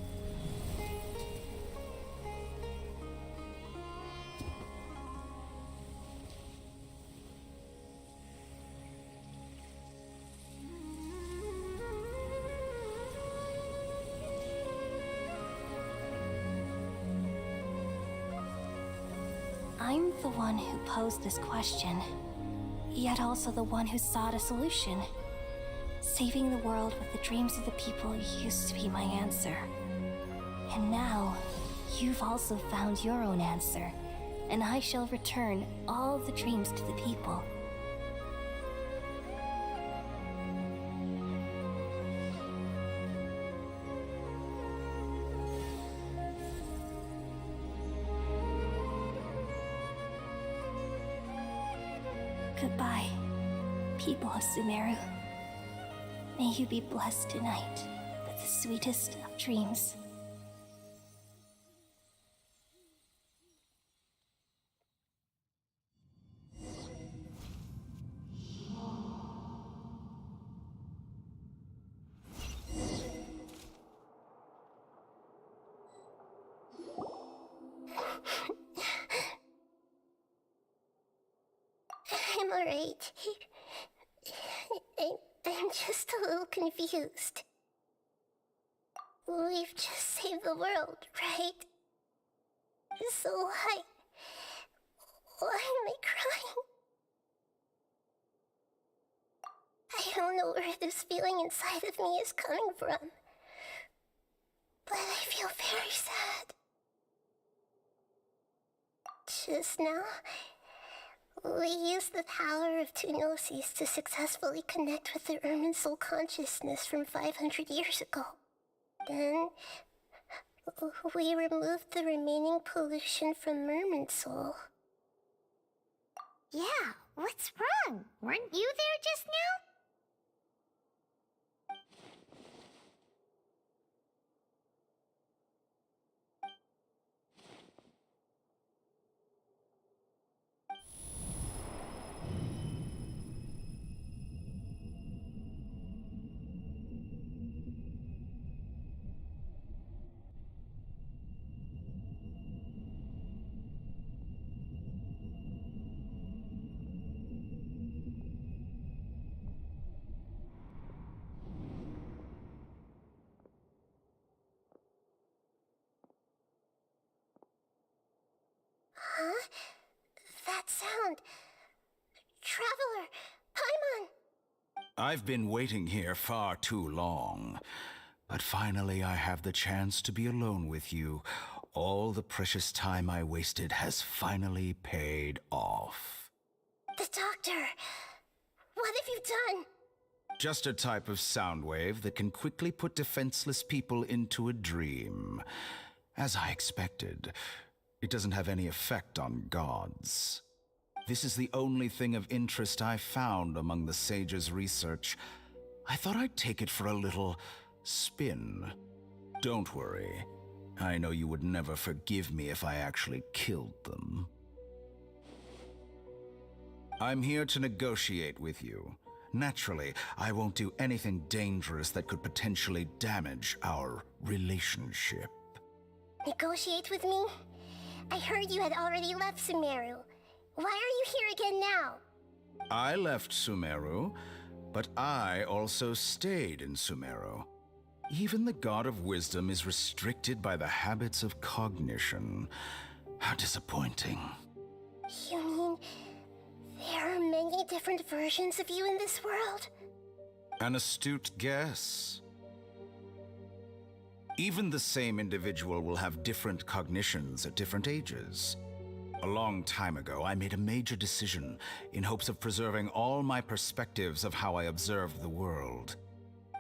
I'm the one who posed this question, yet also the one who sought a solution. Saving the world with the dreams of the people used to be my answer. And now, you've also found your own answer, and I shall return all the dreams to the people. Goodbye, people of Sumeru. May you be blessed tonight with the sweetest of dreams. I'm alright. I'm just a little confused. We've just saved the world, right? So why am I crying? I don't know where this feeling inside of me is coming from, but I feel very sad. Just now, we used the power of two gnosis to successfully connect with the Ermin soul consciousness from 500 years ago. Then, we removed the remaining pollution from Merman soul. Yeah, what's wrong? Weren't you there just now? Huh? That sound. Traveler! Paimon! I've been waiting here far too long. But finally I have the chance to be alone with you. All the precious time I wasted has finally paid off. The doctor! What have you done? Just a type of sound wave that can quickly put defenseless people into a dream. As I expected, it doesn't have any effect on gods. This is the only thing of interest I found among the sage's research. I thought I'd take it for a little spin. Don't worry. I know you would never forgive me if I actually killed them. I'm here to negotiate with you. Naturally, I won't do anything dangerous that could potentially damage our relationship. Negotiate with me? I heard you had already left Sumeru. Why are you here again now? I left Sumeru, but I also stayed in Sumeru. Even the God of Wisdom is restricted by the habits of cognition. How disappointing. You mean there are many different versions of you in this world? An astute guess. Even the same individual will have different cognitions at different ages. A long time ago, I made a major decision in hopes of preserving all my perspectives of how I observed the world.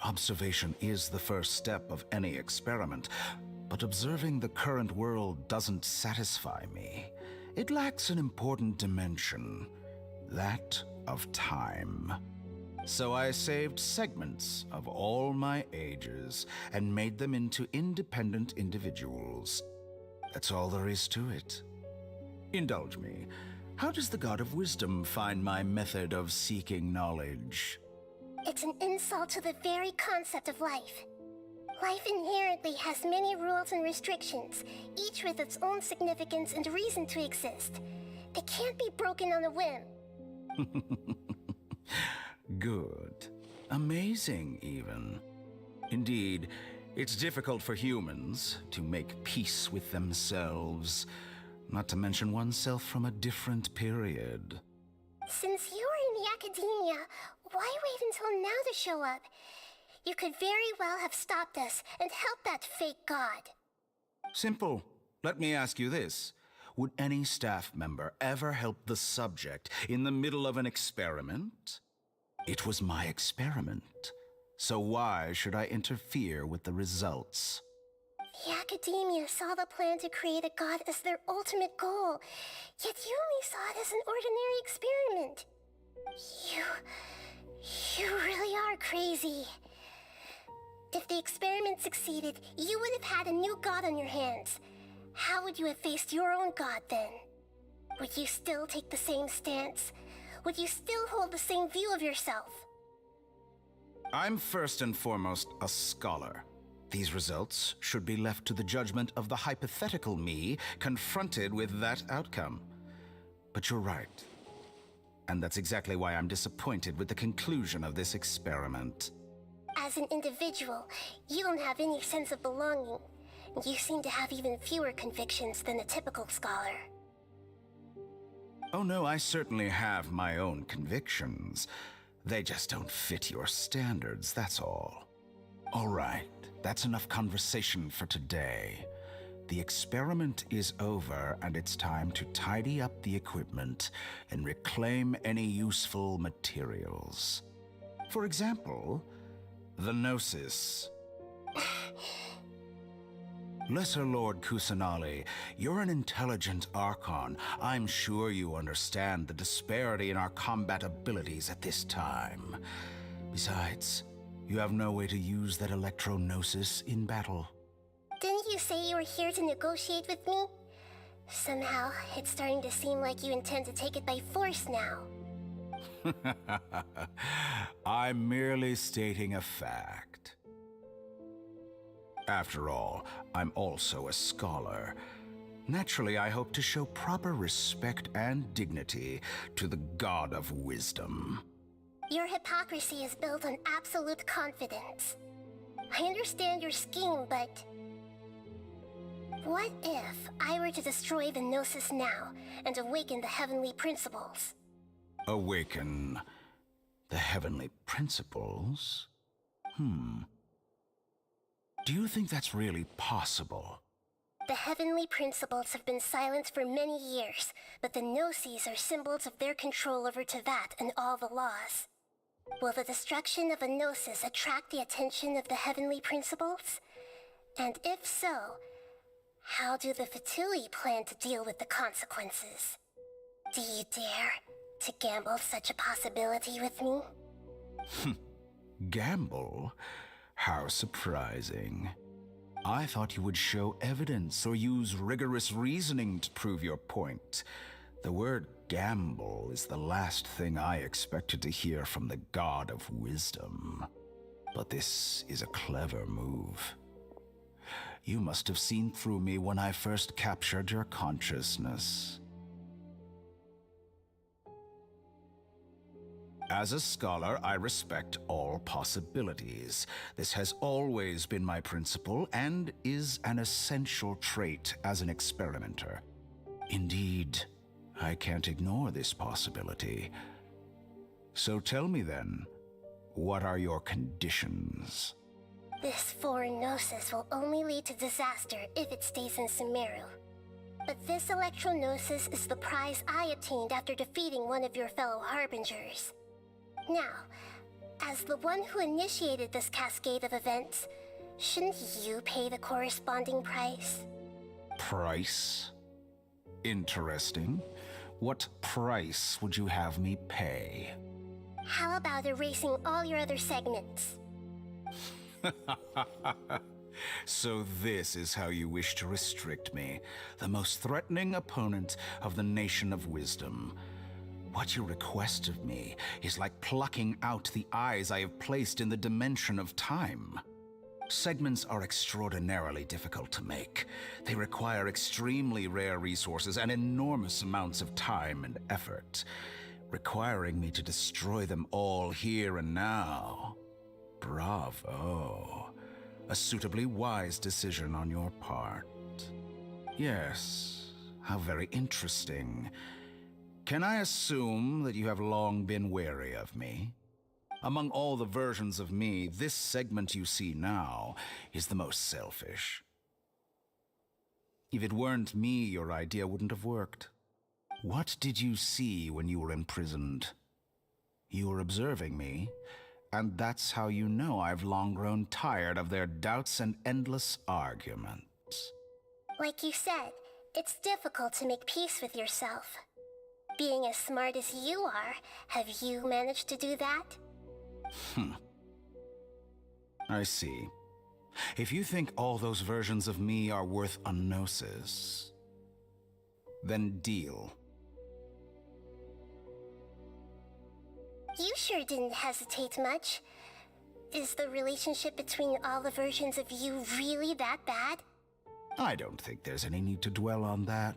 Observation is the first step of any experiment, but observing the current world doesn't satisfy me. It lacks an important dimension, that of time. So I saved segments of all my ages and made them into independent individuals. That's all there is to it. Indulge me. How does the God of Wisdom find my method of seeking knowledge? It's an insult to the very concept of life. Life inherently has many rules and restrictions, each with its own significance and reason to exist. They can't be broken on a whim. Good. Amazing, even. Indeed, it's difficult for humans to make peace with themselves, not to mention oneself from a different period. Since you are the Academia. Why wait until now to show up? You could very well have stopped us and helped that fake god. Simple. Let me ask you this. Would any staff member ever help the subject in the middle of an experiment? It was my experiment. So why should I interfere with the results? The Academia saw the plan to create a god as their ultimate goal, yet you only saw it as an ordinary experiment. You really are crazy. If the experiment succeeded, you would have had a new god on your hands. How would you have faced your own god then? Would you still take the same stance? Would you still hold the same view of yourself? I'm first and foremost a scholar. These results should be left to the judgment of the hypothetical me confronted with that outcome. But you're right. And that's exactly why I'm disappointed with the conclusion of this experiment. As an individual, you don't have any sense of belonging. You seem to have even fewer convictions than a typical scholar. Oh no, I certainly have my own convictions. They just don't fit your standards, that's all. All right, that's enough conversation for today. The experiment is over, and it's time to tidy up the equipment and reclaim any useful materials. For example, the Gnosis. Lesser Lord Kusanali, you're an intelligent Archon. I'm sure you understand the disparity in our combat abilities at this time. Besides, you have no way to use that Electro-Gnosis in battle. Didn't you say you were here to negotiate with me? Somehow, it's starting to seem like you intend to take it by force now. I'm merely stating a fact. After all, I'm also a scholar. Naturally, I hope to show proper respect and dignity to the God of Wisdom. Your hypocrisy is built on absolute confidence. I understand your scheme, but... what if I were to destroy the Gnosis now and awaken the heavenly principles? Awaken the heavenly principles? Do you think that's really possible? The heavenly principles have been silent for many years, but the Gnosis are symbols of their control over Teyvat and all the laws. Will the destruction of a Gnosis attract the attention of the heavenly principles? And if so, how do the Fatui plan to deal with the consequences? Do you dare to gamble such a possibility with me? Gamble? How surprising. I thought you would show evidence or use rigorous reasoning to prove your point. The word gamble is the last thing I expected to hear from the God of Wisdom. But this is a clever move. You must have seen through me when I first captured your consciousness. As a scholar, I respect all possibilities. This has always been my principle and is an essential trait as an experimenter. Indeed, I can't ignore this possibility. So tell me then, what are your conditions? This foreign Gnosis will only lead to disaster if it stays in Sumeru. But this Electro-Gnosis is the prize I obtained after defeating one of your fellow Harbingers. Now, as the one who initiated this cascade of events, shouldn't you pay the corresponding price? Price? Interesting. What price would you have me pay? How about erasing all your other segments? So this is how you wish to restrict me, the most threatening opponent of the Nation of Wisdom. What you request of me is like plucking out the eyes I have placed in the dimension of time. Segments are extraordinarily difficult to make. They require extremely rare resources and enormous amounts of time and effort, requiring me to destroy them all here and now. Bravo. A suitably wise decision on your part. Yes, how very interesting. Can I assume that you have long been wary of me? Among all the versions of me, this segment you see now is the most selfish. If it weren't me, your idea wouldn't have worked. What did you see when you were imprisoned? You were observing me, and that's how you know I've long grown tired of their doubts and endless arguments. Like you said, it's difficult to make peace with yourself. Being as smart as you are, have you managed to do that? I see. If you think all those versions of me are worth a gnosis, then deal. You sure didn't hesitate much. Is the relationship between all the versions of you really that bad? I don't think there's any need to dwell on that.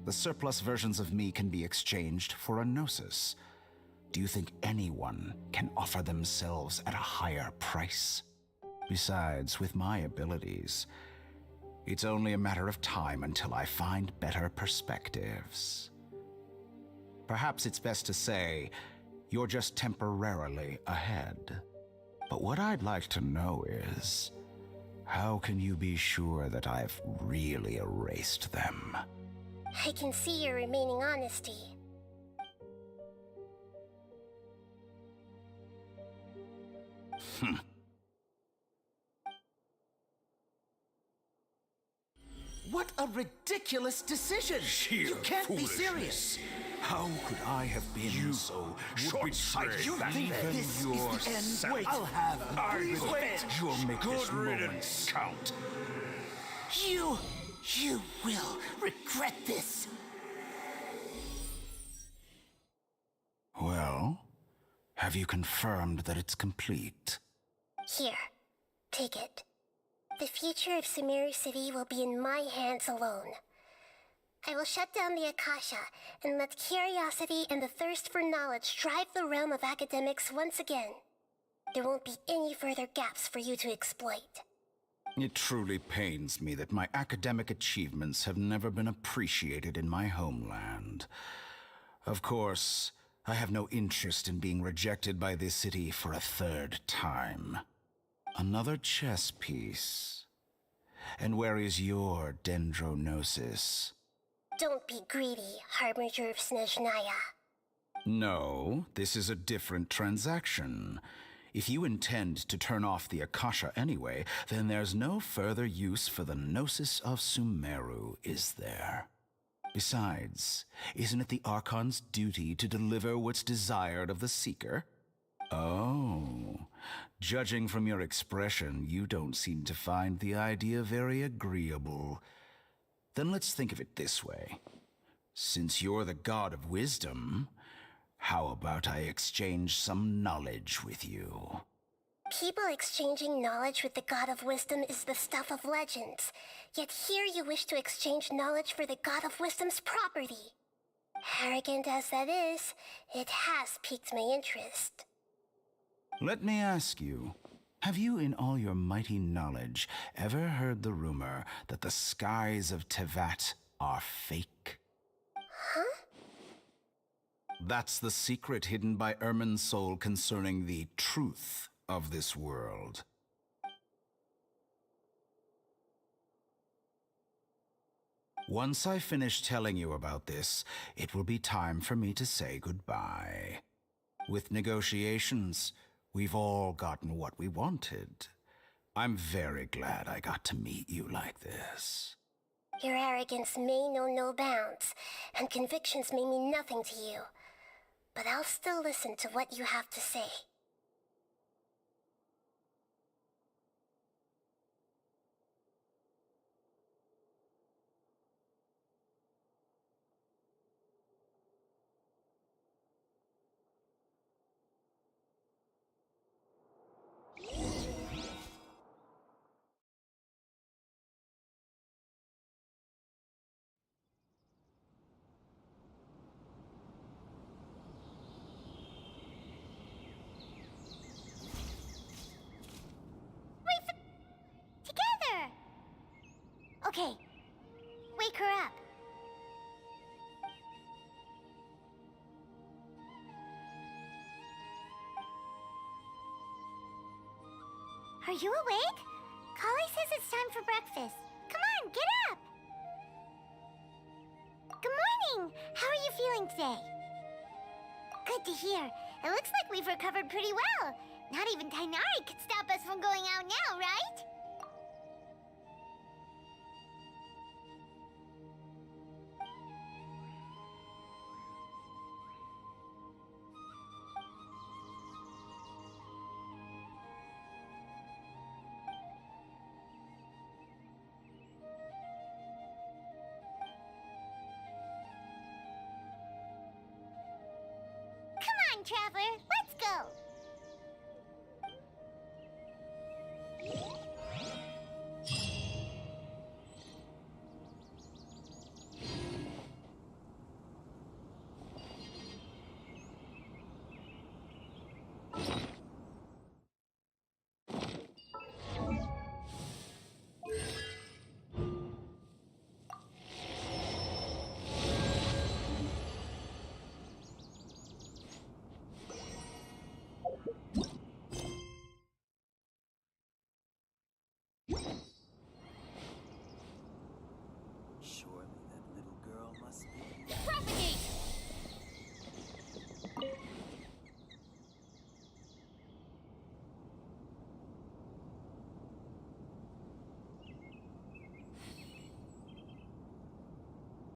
The surplus versions of me can be exchanged for a gnosis. Do you think anyone can offer themselves at a higher price? Besides, with my abilities, it's only a matter of time until I find better perspectives. Perhaps it's best to say you're just temporarily ahead. But what I'd like to know is, how can you be sure that I've really erased them? I can see your remaining honesty. What a ridiculous decision! Sheer You can't be foolishness. serious! How could I have been so short-sighted? You think this is the end? Wait, I'll have wait. You'll make this Good moment riddance. count. You will regret this. Well, have you confirmed that it's complete? Here, take it. The future of Sumeru City will be in my hands alone. I will shut down the Akasha and let curiosity and the thirst for knowledge drive the realm of academics once again. There won't be any further gaps for you to exploit. It truly pains me that my academic achievements have never been appreciated in my homeland. Of course, I have no interest in being rejected by this city for a third time. Another chess piece. And where is your dendronosis? Don't be greedy, Harbinger of Snezhnaya. No, this is a different transaction. If you intend to turn off the Akasha anyway, then there's no further use for the Gnosis of Sumeru, is there? Besides, isn't it the Archon's duty to deliver what's desired of the Seeker? Oh, judging from your expression, you don't seem to find the idea very agreeable. Then let's think of it this way. Since you're the god of wisdom, how about I exchange some knowledge with you? People exchanging knowledge with the God of Wisdom is the stuff of legends. Yet here you wish to exchange knowledge for the God of Wisdom's property. Arrogant as that is, it has piqued my interest. Let me ask you, have you in all your mighty knowledge ever heard the rumor that the skies of Tevat are fake? Huh? That's the secret hidden by Ermin's soul concerning the truth of this world. Once I finish telling you about this, it will be time for me to say goodbye. With negotiations, we've all gotten what we wanted. I'm very glad I got to meet you like this. Your arrogance may know no bounds, and convictions may mean nothing to you. But I'll still listen to what you have to say. Together! Okay, wake her up. Are you awake? Kali says it's time for breakfast. Come on, get up! Good morning! How are you feeling today? Good to hear. It looks like we've recovered pretty well. Not even Tainari could stop us from going out now, right? Come on, Traveler, let's go!